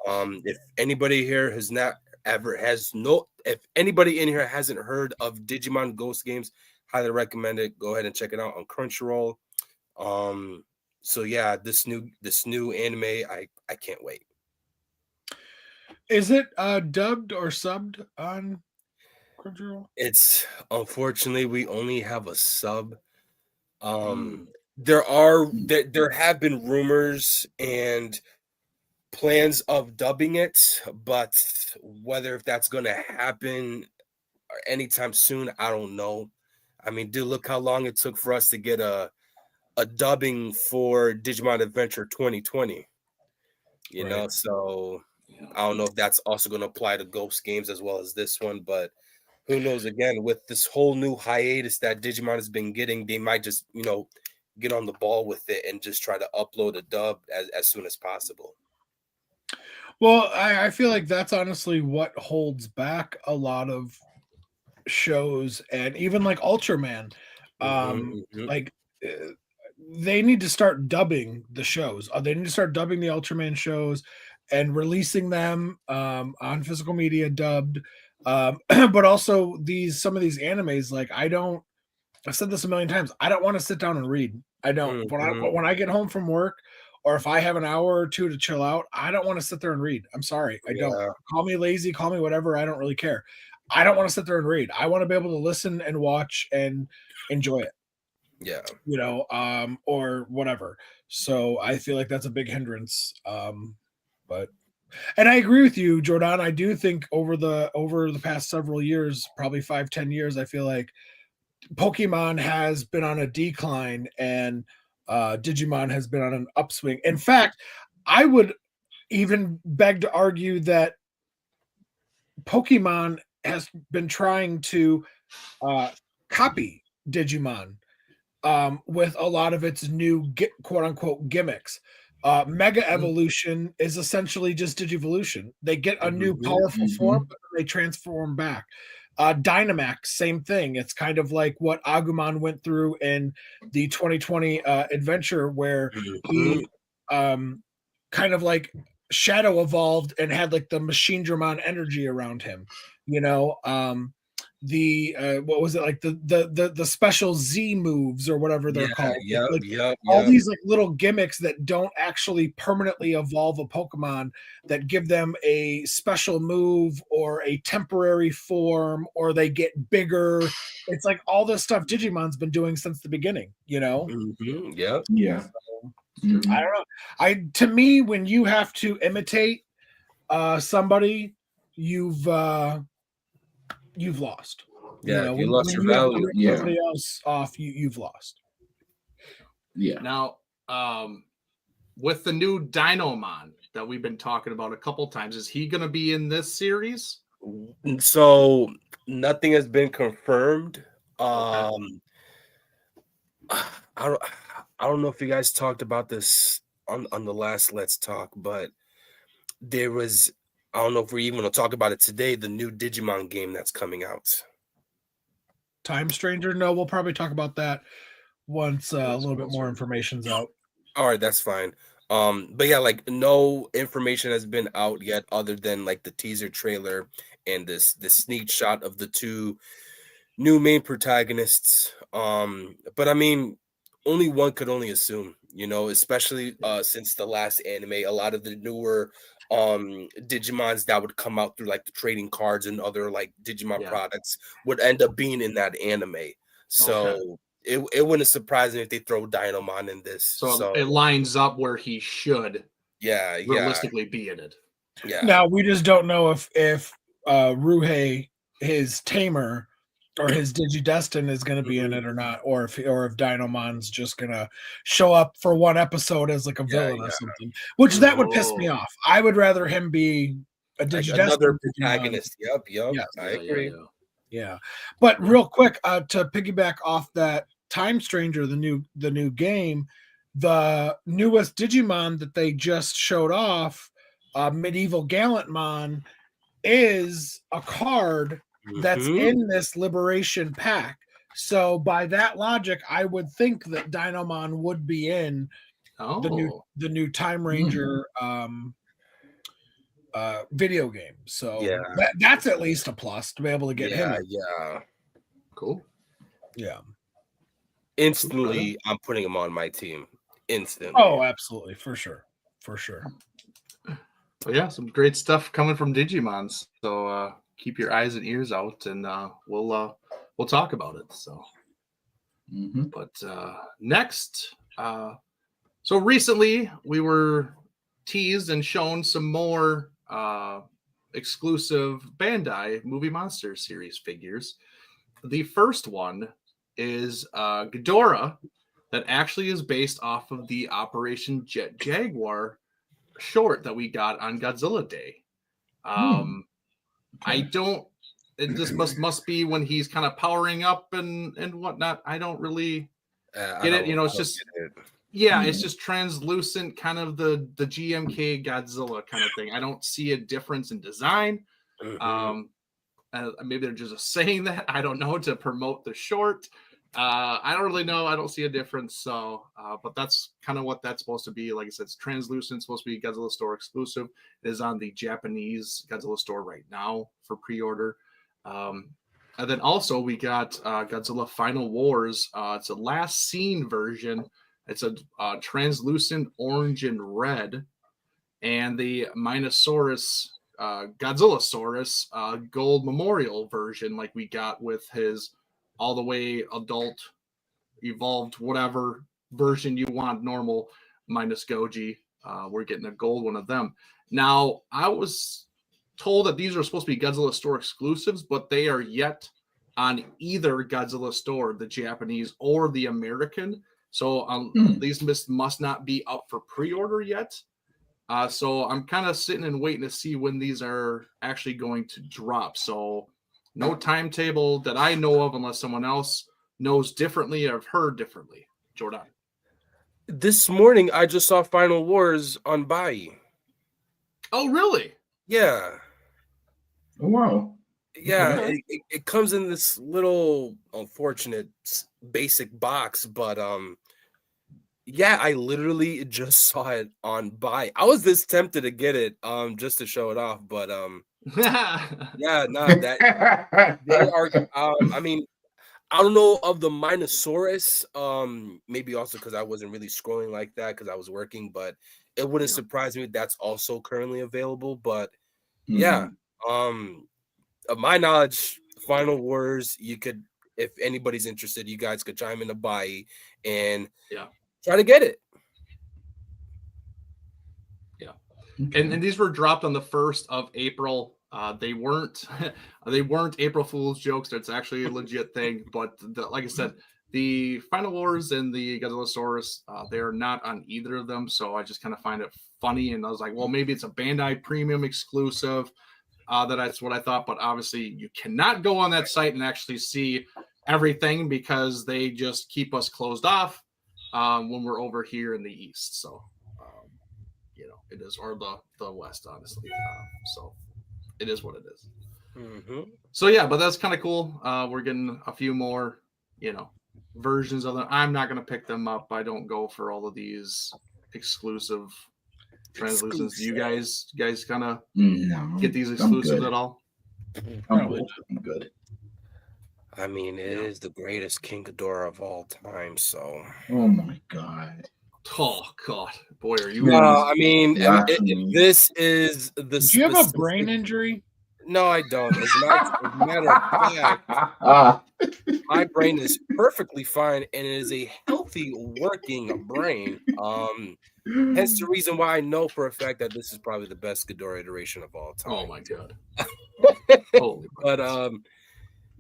If anybody here if anybody in here hasn't heard of Digimon Ghost Games, highly recommend it. Go ahead and check it out on Crunchyroll. So yeah, this new anime, I can't wait. Is it dubbed or subbed on Crunchyroll? It's unfortunately we only have a sub. Mm. There have been rumors and plans of dubbing it, but whether if that's going to happen anytime soon, I don't know. I mean, dude, look how long it took for us to get a dubbing for Digimon Adventure 2020. You know, so I don't know if that's also going to apply to Ghost games as well as this one, but who knows? Again, with this whole new hiatus that Digimon has been getting, they might just, get on the ball with it and just try to upload a dub as soon as possible. Well, I feel like that's honestly what holds back a lot of shows, and even like Ultraman. Like they need to start dubbing the shows. They need to start dubbing the Ultraman shows and releasing them on physical media dubbed. But also some of these animes, like I've said this a million times. I don't want to sit down and read. I don't. When I get home from work, or if I have an hour or two to chill out, I don't want to sit there and read. I'm sorry, I don't. Call me lazy, call me whatever. I don't really care. I don't want to sit there and read. I want to be able to listen and watch and enjoy it. Yeah. Or whatever. So I feel like that's a big hindrance. And I agree with you, Jordan. I do think over the past several years, probably 5-10 years, I feel like Pokemon has been on a decline and Digimon has been on an upswing. In fact, I would even beg to argue that Pokemon has been trying to copy Digimon with a lot of its new quote unquote gimmicks. Mega Evolution is essentially just Digivolution. They get a new powerful form, but they transform back. Dynamax, same thing. It's kind of like what Agumon went through in the 2020 adventure, where he kind of like shadow evolved and had like the Machine Dramon energy around him. What was it, like the special Z moves or whatever they're called. All these like little gimmicks that don't actually permanently evolve a Pokemon, that give them a special move or a temporary form, or they get bigger. It's like all this stuff Digimon's been doing since the beginning, Yeah. So, I don't know. To me, when you have to imitate somebody, you've lost. You lost your value. Somebody else off, you've lost. Yeah. Now, with the new Dinomon that we've been talking about a couple times, is he going to be in this series? So nothing has been confirmed. I don't know if you guys talked about this on the last Let's Talk, but there was, I don't know if we're even going to talk about it today, the new Digimon game that's coming out. Time Stranger? No, we'll probably talk about that once a little bit more information's out. All right, that's fine. But yeah, like no information has been out yet other than like the teaser trailer and this sneak shot of the two new main protagonists. But I mean, only one could only assume, especially since the last anime, a lot of the newer Digimons that would come out through like the trading cards and other like Digimon products would end up being in that anime. So it wouldn't surprise me if they throw Dinomon in this. So it lines up where he should realistically be in it. Yeah. Now we just don't know if Ruhei, his tamer, or his Digidestin is going to be in it or not, or if Dinomon's just going to show up for one episode as like a villain or something, which that would piss me off. I would rather him be a Digidestin, like another protagonist. Yep. Yes. I agree. Yeah. But real quick, to piggyback off that Time Stranger, the new game, the newest Digimon that they just showed off, Medieval Gallantmon, is a card that's in this Liberation pack. So by that logic, I would think that Dinomon would be in the new Time Ranger video game. So that's at least a plus to be able to get him in. Yeah. Cool. Yeah. Instantly, I'm putting him on my team. Instantly. Oh, absolutely. For sure. But yeah, some great stuff coming from Digimon. So keep your eyes and ears out, and we'll talk about it. So, but next, so recently we were teased and shown some more exclusive Bandai Movie Monster series figures. The first one is Ghidorah, that actually is based off of the Operation Jet Jaguar short that we got on Godzilla Day. I don't. It just must be when he's kind of powering up and whatnot. I don't really get it. You know, it's just it's just translucent, kind of the GMK Godzilla kind of thing. I don't see a difference in design. Maybe they're just saying that. I don't know, to promote the short. I don't really know. I don't see a difference. So, but that's kind of what that's supposed to be. Like I said, it's translucent, supposed to be Godzilla Store exclusive. It is on the Japanese Godzilla Store right now for pre-order. And then also we got Godzilla Final Wars. It's a last seen version. It's a translucent orange and red. And the Minosaurus, Godzillasaurus gold memorial version, like we got with his all the way adult, evolved, whatever version you want, normal minus Goji. We're getting a gold one of them. Now, I was told that these are supposed to be Godzilla Store exclusives, but they are yet on either Godzilla Store, the Japanese or the American. So these must not be up for pre-order yet. So I'm kind of sitting and waiting to see when these are actually going to drop. So no timetable that I know of, unless someone else knows differently or have heard differently. Jordan. This morning, I just saw Final Wars on Bai. Oh, really? Yeah. Oh, wow. Yeah, Okay. it comes in this little unfortunate basic box, but yeah, I literally just saw it on Bai. I was this tempted to get it just to show it off, but yeah, no, that they are. I mean, I don't know of the Minosaurus. Maybe also because I wasn't really scrolling like that because I was working, but it wouldn't surprise me that's also currently available. But yeah, of my knowledge, Final Wars, you could, if anybody's interested, you guys could chime in to buy and try to get it. Yeah. And these were dropped on the 1st of April. They weren't April Fool's jokes. It's actually a legit thing. But like I said, the Final Wars and the Godzillasaurus, they're not on either of them. So I just kind of find it funny. And I was like, well, maybe it's a Bandai premium exclusive. That's what I thought. But obviously, you cannot go on that site and actually see everything because they just keep us closed off when we're over here in the East. So, you know, it is, or the West, honestly. So it is what it is. So yeah, but that's kind of cool. We're getting a few more, you know, versions of them. I'm not going to pick them up. I don't go for all of these exclusive translucents. Do you guys kind of get these exclusives at all? I'm good. I mean, it is the greatest King Ghidorah of all time. So, oh my god. Oh god, boy, are you? I mean, if this is the. Do you have a brain injury? No, I don't. As a matter of fact, my brain is perfectly fine, and it is a healthy working brain. Hence the reason why I know for a fact that this is probably the best Ghidorah iteration of all time. Oh my god! But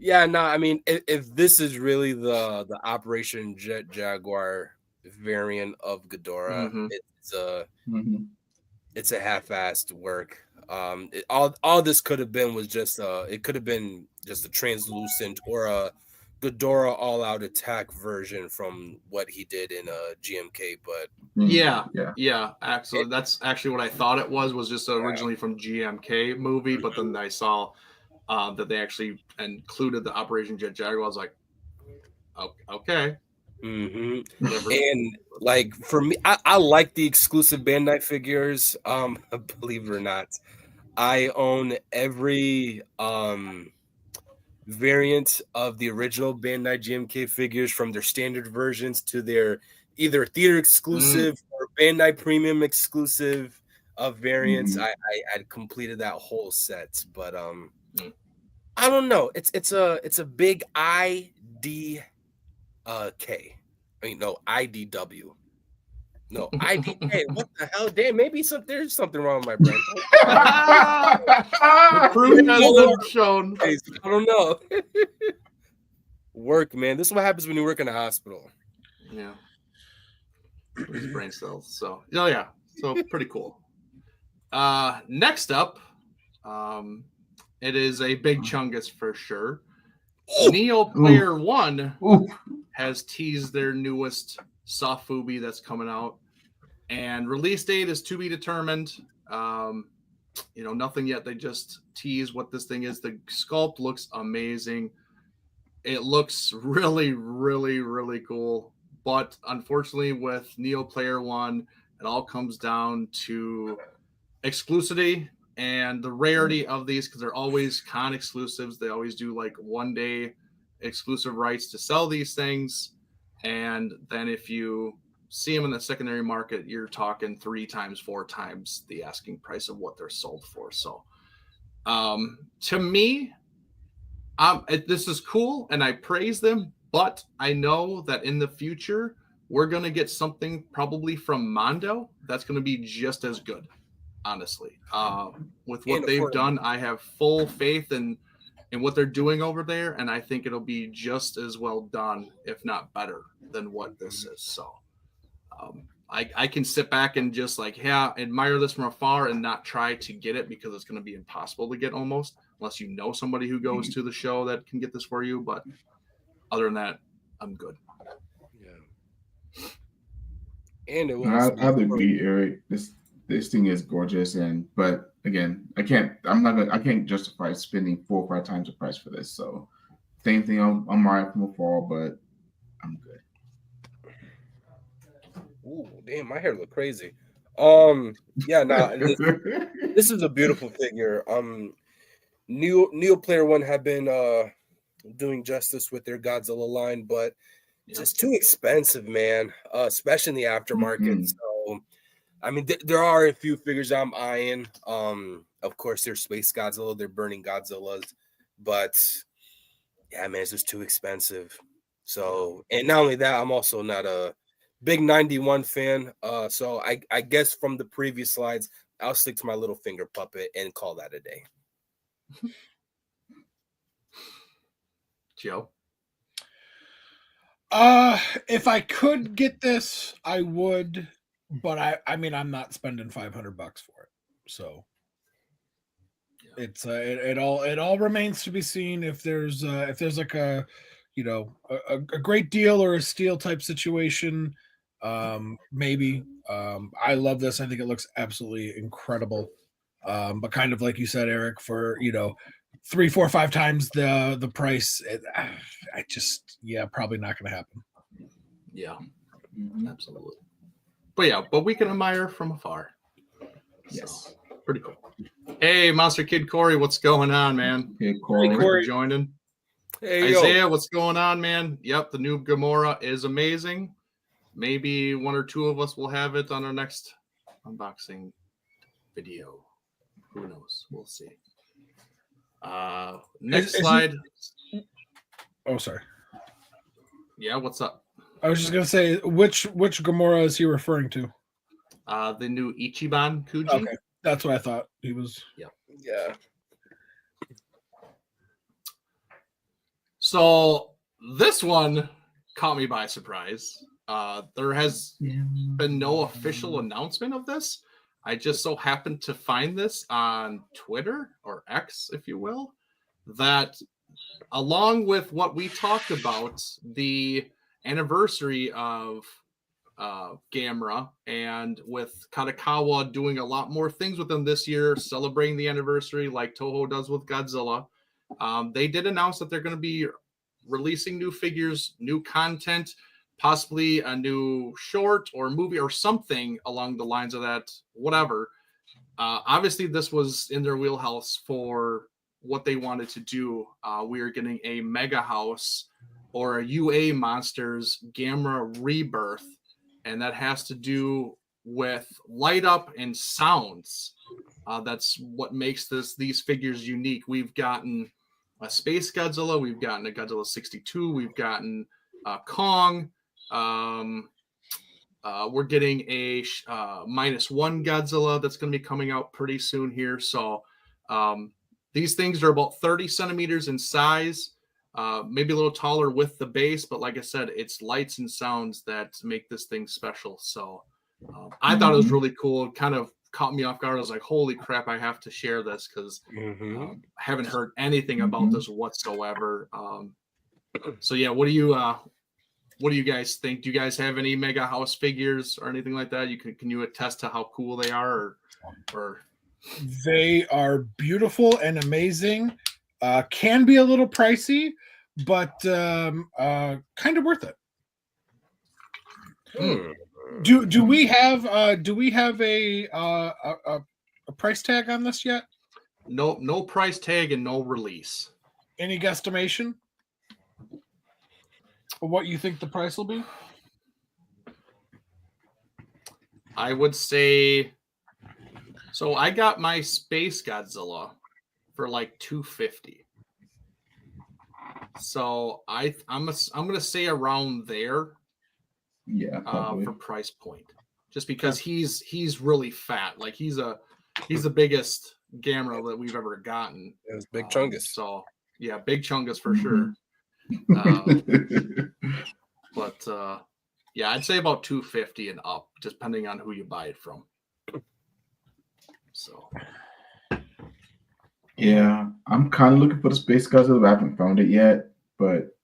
yeah, no, I mean, if this is really the Operation Jet Jaguar variant of Ghidorah, it's a half-assed work. All this could have been was just it could have been just a translucent or a Ghidorah all-out attack version from what he did in GMK, but yeah, actually, that's actually what I thought it was just originally from GMK movie, but then I saw that they actually included the Operation Jet Jaguar. I was like, okay. And like for me, I like the exclusive Bandai figures. Believe it or not, I own every variant of the original Bandai GMK figures, from their standard versions to their either theater exclusive or Bandai premium exclusive. of variants. I had completed that whole set, but I don't know. It's a big IDK. I mean, no, IDW. No, IDK. What the hell? Damn, maybe there's something wrong with my brain. The proof has been shown. I don't know. Work, man. This is what happens when you work in a hospital. Yeah. These brain cells. So, oh yeah. So pretty cool. Next up, it is a big chungus for sure. Neo Player One has teased their newest soft Fubi that's coming out, and release date is to be determined. Nothing yet. They just tease what this thing is. The sculpt looks amazing. It looks really, really, really cool. But unfortunately, with Neo Player One, it all comes down to exclusivity and the rarity of these, because they're always con exclusives. They always do like 1 day exclusive rights to sell these things. And then if you see them in the secondary market, you're talking 3 times, 4 times the asking price of what they're sold for. So to me, this is cool and I praise them, but I know that in the future, we're going to get something probably from Mondo that's going to be just as good, honestly. With what they've done, I have full faith in what they're doing over there, and I think it'll be just as well done, if not better, than what this is. So I can sit back and just admire this from afar and not try to get it, because it's going to be impossible to get almost, unless you know somebody who goes to the show that can get this for you. But other than that, I'm good. Yeah. And it I agree, Eric. This thing is gorgeous, but again, I can't justify spending 4 or 5 times the price for this. So same thing. I'm right from afar, but I'm good. Ooh, damn, my hair look crazy. Yeah, this is a beautiful figure. Neo Player One have been doing justice with their Godzilla line, but it's just too expensive, man. Especially in the aftermarket. So, I mean, there are a few figures I'm eyeing. Of course, there's Space Godzilla, they're Burning Godzillas, but yeah, man, it's just too expensive. So, and not only that, I'm also not a big 91 fan. So I guess from the previous slides, I'll stick to my little finger puppet and call that a day. Joe? If I could get this, I would, but I mean, I'm not spending $500 for it. So it's it all remains to be seen if there's like a great deal or a steal type situation. Maybe. I love this. I think it looks absolutely incredible. But kind of like you said, Eric, for 3, 4, 5 times the price, probably not going to happen. Yeah, absolutely. But we can admire from afar. Yes, so, pretty cool. Hey, Monster Kid Corey, what's going on, man? Hey, Corey. Thanks for joining. Hey, Isaiah, what's going on, man? Yep, the new Gamora is amazing. Maybe 1 or 2 of us will have it on our next unboxing video. Who knows? We'll see. Next slide. Oh, sorry. Yeah, what's up? I was just gonna say, which Gamora is he referring to? The new Ichiban Kuji. Okay, that's what I thought he was. Yeah. So this one caught me by surprise. There has been no official announcement of this. I just so happened to find this on Twitter, or X, if you will, that along with what we talked about, the anniversary of Gamera, and with Katakawa doing a lot more things with them this year, celebrating the anniversary like Toho does with Godzilla, they did announce that they're going to be releasing new figures, new content, possibly a new short or movie or something along the lines of that, whatever. Obviously, this was in their wheelhouse for what they wanted to do. We are getting a Mega House or a UA Monsters Gamera Rebirth, and that has to do with light up and sounds. That's what makes these figures unique. We've gotten a Space Godzilla, we've gotten a Godzilla 62, we've gotten Kong. We're getting a -1 Godzilla that's going to be coming out pretty soon here. So these things are about 30 centimeters in size, maybe a little taller with the base, but like I said, it's lights and sounds that make this thing special. So I thought it was really cool. It kind of caught me off guard. I was like, holy crap, I have to share this because I haven't heard anything about this whatsoever. So yeah, what do you guys think? Do you guys have any Mega House figures or anything like that? Can you attest to how cool they are, or They are beautiful and amazing. Can be a little pricey, but kind of worth it. Do we have a price tag on this yet? No price tag and no release. Any guesstimation of what you think the price will be? I would say, so I got my Space Godzilla for like $250. So I'm gonna say around there. Yeah, for price point, just because he's really fat. Like he's the biggest Gamera that we've ever gotten. It was Big Chungus. So yeah, Big Chungus for sure. But yeah, I'd say about $250 and up, depending on who you buy it from. So yeah, I'm kind of looking for the Space Godzilla. I haven't found it yet, but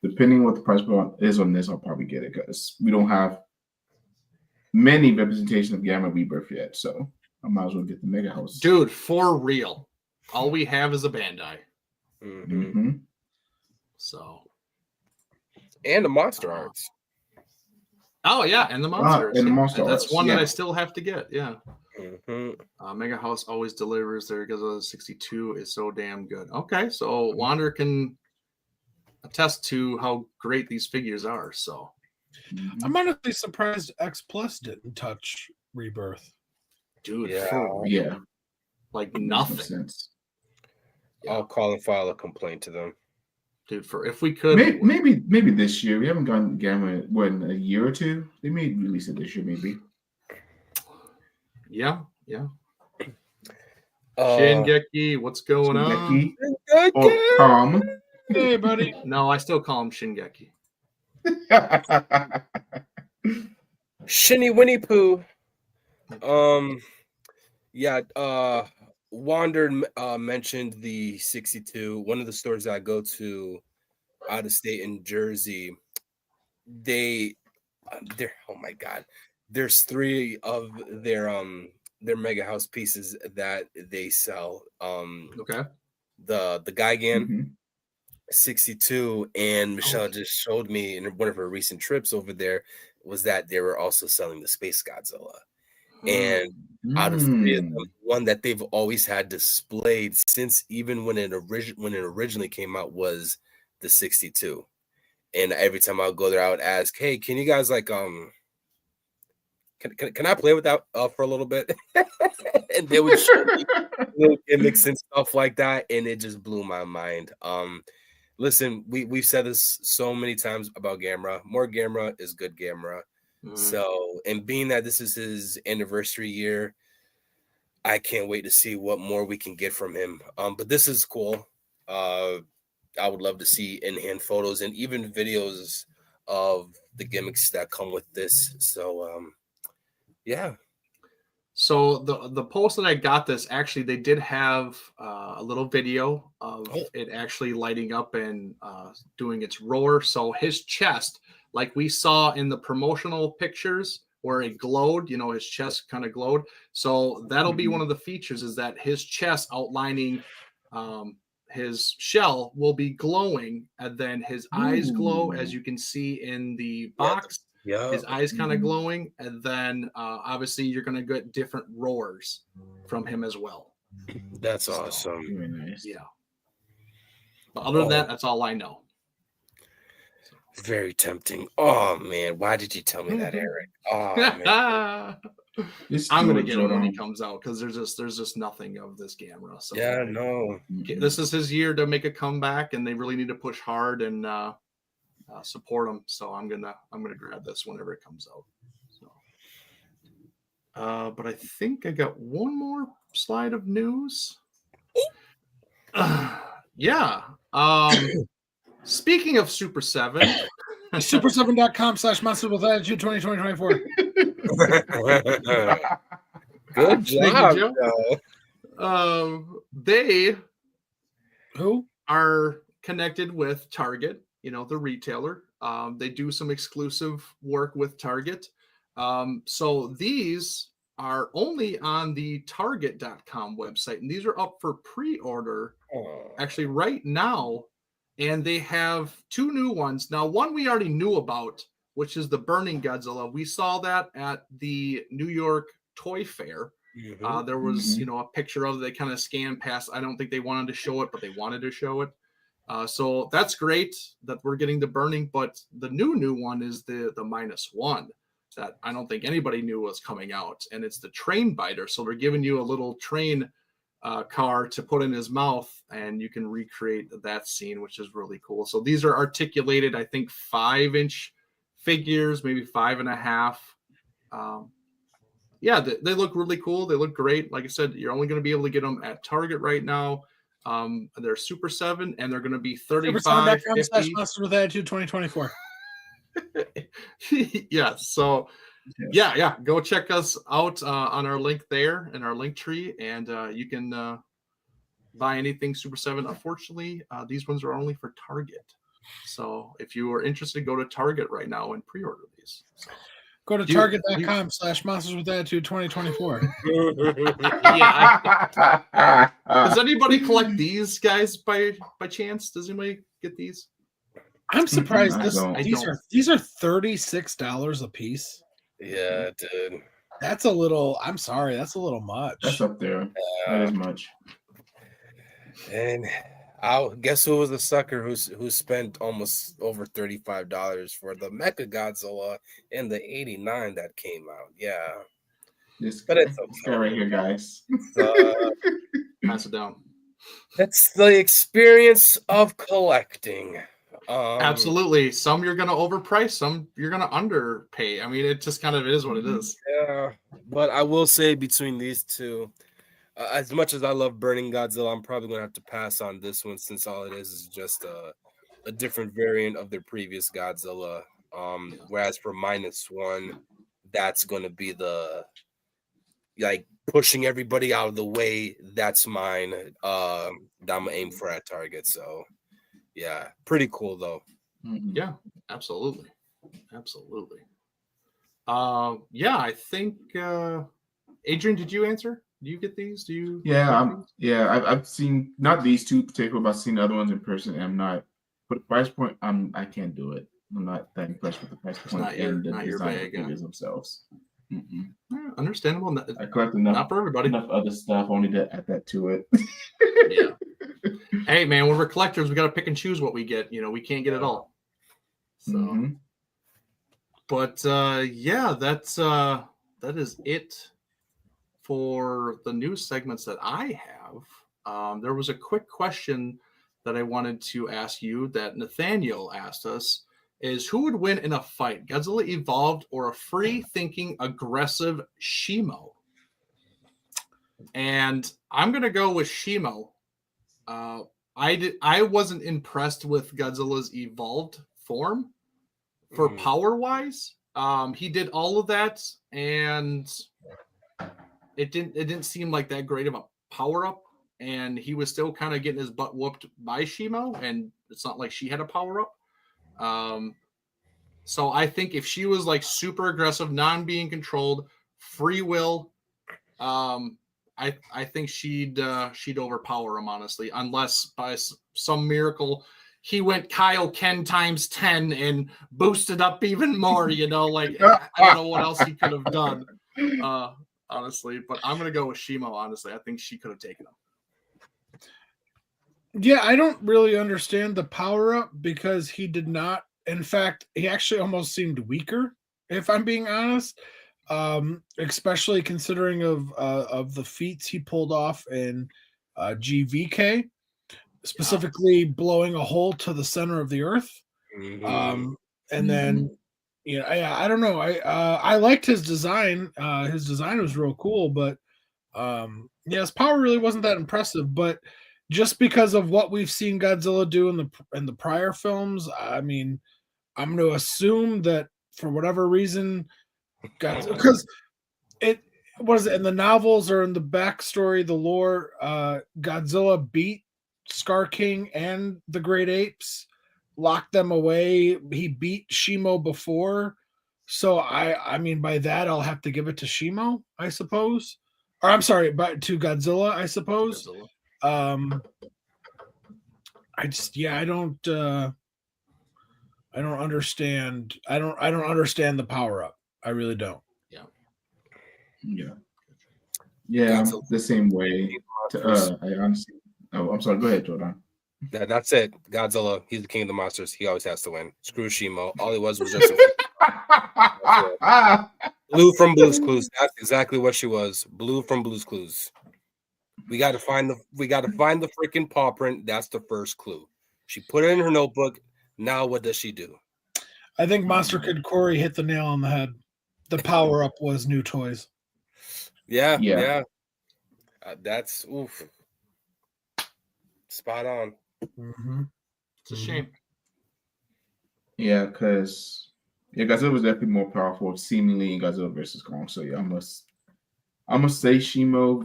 depending what the price is on this, I'll probably get it because we don't have many representation of Gamma Rebirth yet. So I might as well get the Mega House. Dude, for real. All we have is a Bandai. So. And the Monster Arts. Oh, yeah. And the Monster Arts. And the Monster Arts. That's one that I still have to get. Yeah. Mega House always delivers. There because the 62 is so damn good. Okay. So Wander can attest to how great these figures are. So I'm honestly surprised X Plus didn't touch Rebirth. Dude, yeah. Like nothing. I'll call and file a complaint to them. Dude, for if we could maybe this year. We haven't gotten Gamma in a year or two. They may release it this year, maybe. Yeah. Shingeki, what's going on? Oh, Tom. Hey, buddy. No, I still call him Shingeki. Shinny Winnie Pooh. Yeah. Wander mentioned the 62. One of the stores that I go to out of state in Jersey, they're oh my god, there's 3 of their Mega House pieces that they sell. Okay. The Gigan 62, and Michelle just showed me in one of her recent trips over there was that they were also selling the Space Godzilla. And out of 3 of them, one that they've always had displayed since even when it originally came out was the 62. And every time I would go there, I would ask, "Hey, can you guys like can I play with that for a little bit?" And they would show me little gimmicks and stuff like that, and it just blew my mind. Listen, we've said this so many times about Gamera. More Gamera is good Gamera. So, and being that this is his anniversary year, I can't wait to see what more we can get from him. But this is cool. I would love to see in-hand photos and even videos of the gimmicks that come with this. So, yeah. So the post that I got this, actually, they did have a little video of it actually lighting up and doing its roar. So his chest, like we saw in the promotional pictures where it glowed, his chest kind of glowed. So that'll be one of the features, is that his chest outlining his shell will be glowing, and then his eyes glow, as you can see in the box. Yeah. His eyes kind of glowing, and then obviously you're going to get different roars from him as well. That's awesome. Very nice. Yeah. But other than that, that's all I know. Very tempting. Oh man, why did you tell me that, Eric? Oh man. I'm gonna get him when he comes out because there's just nothing of this Gamera. So yeah, no, this is his year to make a comeback, and they really need to push hard and support him. So I'm gonna grab this whenever it comes out. So, but I think I got one more slide of news. Yeah. Speaking of Super 7, Super7.com/monsters-with-attitude 2024. Good job, Joe. They are connected with Target, the retailer. They do some exclusive work with Target. So these are only on the Target.com website, and these are up for pre-order actually right now. And they have two new ones. Now, one we already knew about, which is the Burning Godzilla. We saw that at the New York Toy Fair. There was, a picture of it. They kind of scanned past. I don't think they wanted to show it, but they wanted to show it. So that's great that we're getting the Burning. But the new one is the -1 that I don't think anybody knew was coming out. And it's the trainbiter. So they're giving you a little train car to put in his mouth, and you can recreate that scene, which is really cool. So these are articulated, I think 5-inch figures, maybe 5.5. Yeah, they look really cool. They look great. Like I said, you're only going to be able to get them at Target right now. They're Super 7, and they're going to be $35. Super7.com/monsters-with-attitude 2024. Yeah, so yeah, go check us out on our link there in our link tree, and you can buy anything Super 7. Unfortunately, these ones are only for Target. So if you are interested, go to Target right now and pre-order these. So, go to target.com/monsters-with-attitude 2024. Yeah. Does anybody collect these guys by chance? Does anybody get these? I'm surprised these are $36 a piece. Yeah, dude. That's a little. I'm sorry, that's a little much. That's up there. That is much. And I'll guess who was the sucker who spent almost over $35 for the Mecha Godzilla in the '89 that came out. Yeah, But it's okay right here, guys. Pass it down. That's the experience of collecting. Absolutely. Some you're going to overprice, some you're going to underpay. I mean, it just kind of is what it is. Yeah, but I will say between these two, as much as I love Burning Godzilla, I'm probably going to have to pass on this one since all it is just a different variant of their previous Godzilla. Whereas for -1, that's going to be the pushing everybody out of the way. That's mine. That I'm going to aim for at Target. So yeah, pretty cool though. Yeah, absolutely. Yeah, I think Adrian, did you answer? Do you get these? Do you? Yeah, I've seen not these two particular, but I've seen other ones in person, and I'm not. But the price point, I can't do it. I'm not that impressed with the price point and the design of the figures themselves. Understandable. I collect enough. Not for everybody. Enough other stuff. Only to add that to it. Yeah. Hey man, when we're collectors, we got to pick and choose what we get. We can't get it all. So, but yeah, that is it for the news segments that I have. There was a quick question that I wanted to ask you that Nathaniel asked us is who would win in a fight, Godzilla Evolved or a free-thinking, aggressive Shimo? And I'm going to go with Shimo. I wasn't impressed with Godzilla's evolved form for power-wise. He did all of that, and it didn't seem like that great of a power-up. And he was still kind of getting his butt whooped by Shimo, and it's not like she had a power-up. So I think if she was like super aggressive, non-being controlled, free will, I think she'd overpower him, honestly, unless by some miracle he went Kaioken times 10 and boosted up even more. I don't know what else he could have done, honestly. But I'm gonna go with Shimo. Honestly, I think she could have taken him. Yeah, I don't really understand the power up because he did not. In fact, he actually almost seemed weaker, if I'm being honest. especially considering of the feats he pulled off in GVK, specifically blowing a hole to the center of the earth. Mhm. And then I don't know. I liked his design. His design was real cool, but his power really wasn't that impressive. But just because of what we've seen Godzilla do in the prior films, I mean, I'm going to assume that for whatever reason, because it what is it in the novels or in the backstory, the lore, Godzilla beat Scar King and the Great Apes, locked them away. He beat Shimo before, so I mean by that I'll have to give it to Shimo, I suppose, or I'm sorry, but to Godzilla, I suppose. Godzilla. I don't understand. I don't understand the power up. I really don't. Yeah. Yeah, I'm the same way. I honestly. Oh, I'm sorry. Go ahead, Jordan. That's it. Godzilla. He's the king of the monsters. He always has to win. Screw Shimo. All he was just Blue from Blue's Clues. That's exactly what she was. Blue from Blue's Clues. We got to find the freaking paw print. That's the first clue. She put it in her notebook. Now what does she do? I think Monster Kid Corey hit the nail on the head. The power up was new toys. Yeah. That's oof. Spot on. Mm-hmm. It's a shame. Yeah, because Godzilla was definitely more powerful, seemingly in Godzilla versus Kong. So yeah, I must say Shimo.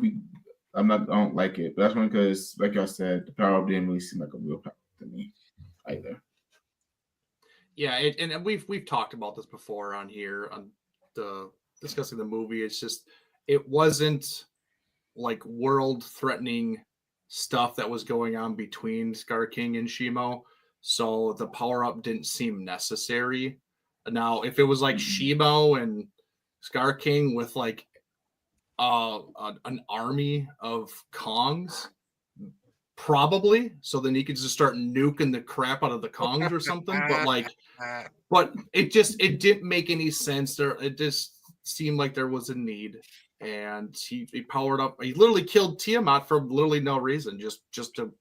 I don't like it, but that's one because, like y'all said, the power up didn't really seem like a real power to me either. Yeah, and we've talked about this before on here on the discussing the movie. It's just it wasn't like world threatening stuff that was going on between Scar King and Shimo, so the power up didn't seem necessary. Now, if it was like Shimo and Scar King with like an army of Kongs, probably, so then he could just start nuking the crap out of the Kongs or something. But it didn't make any sense. It just seemed like there was a need, and he powered up. He literally killed Tiamat for literally no reason, just to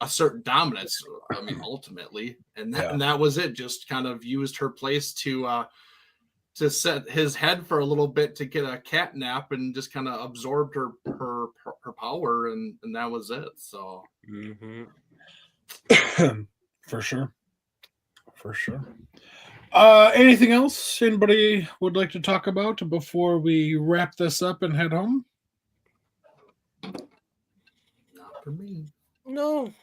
assert dominance. I mean, ultimately, and that was it. Just kind of used her place to set his head for a little bit to get a cat nap, and just kind of absorbed her power, and that was it. So For sure. Anything else anybody would like to talk about before we wrap this up and head home? not for me. No. I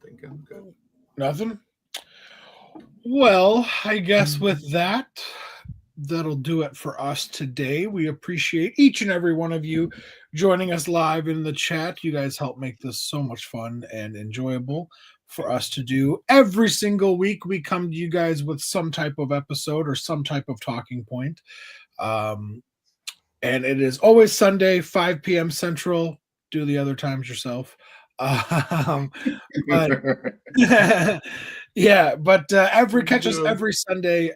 think I'm good. Nothing? Well, I guess with that'll do it for us today. We appreciate each and every one of you joining us live in the chat. You guys help make this so much fun and enjoyable for us to do. Every single week, we come to you guys with some type of episode or some type of talking point. And it is always Sunday, 5 p.m. Central. Do the other times yourself. But catch us every Sunday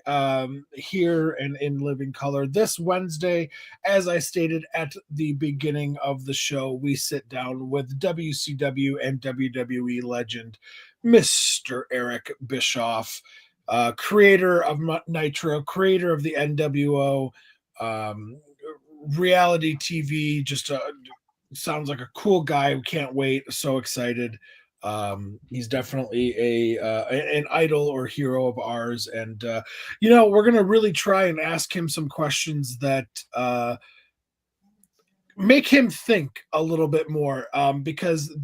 here in Living Color. This Wednesday, as I stated at the beginning of the show, we sit down with WCW and WWE legend Mr. Eric Bischoff, creator of Nitro, creator of the NWO, reality TV, just sounds like a cool guy. We can't wait. So excited. He's definitely an idol or hero of ours. And, we're going to really try and ask him some questions that make him think a little bit more, because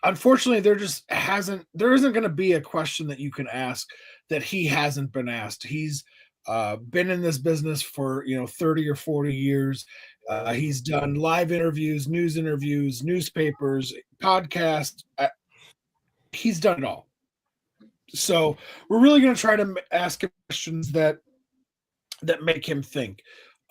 unfortunately, there isn't going to be a question that you can ask that he hasn't been asked. He's been in this business for 30 or 40 years. He's done live interviews, newspapers, podcasts. He's done it all. So we're really going to try to ask him questions that make him think,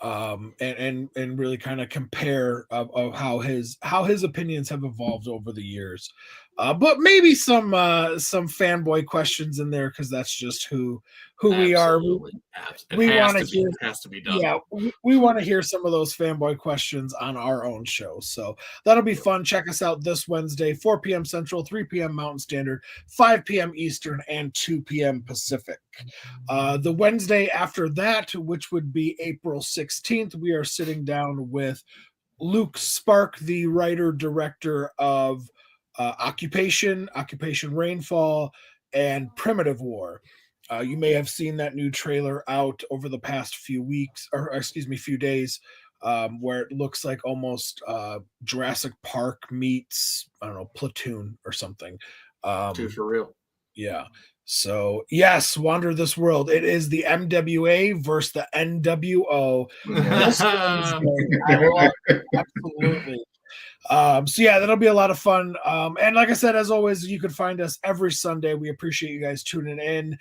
and really kind of compare of how his opinions have evolved over the years. But maybe some fanboy questions in there because that's just who we are. Absolutely. We want to It hear. has to be done. Yeah, we want to hear some of those fanboy questions on our own show. So that'll be fun. Check us out this Wednesday, 4 p.m. Central, 3 p.m. Mountain Standard, 5 p.m. Eastern, and 2 p.m. Pacific. The Wednesday after that, which would be April 16th, we are sitting down with Luke Spark, the writer-director of Occupation Rainfall, and Primitive War. You may have seen that new trailer out over the past few weeks, or excuse me, few days, where it looks like almost Jurassic Park meets, I don't know, Platoon or something. Dude, for real. Yeah. So yes, Wander This World. It is the MWA versus the NWO. This Wednesday. Absolutely. So yeah, that'll be a lot of fun. And like I said, as always, you can find us every Sunday. We appreciate you guys tuning in.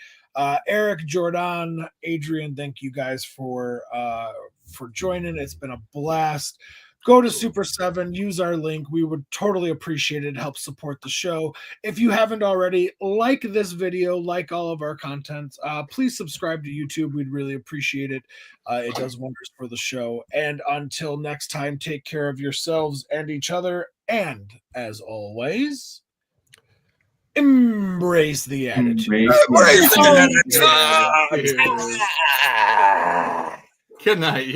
Eric, Jordan, Adrian, thank you guys for joining. It's been a blast. Go to Super 7, use our link. We would totally appreciate it. Help support the show. If you haven't already, like this video, like all of our content, please subscribe to YouTube. We'd really appreciate it. It does wonders for the show. And until next time, take care of yourselves and each other. And as always, embrace the attitude. Good night.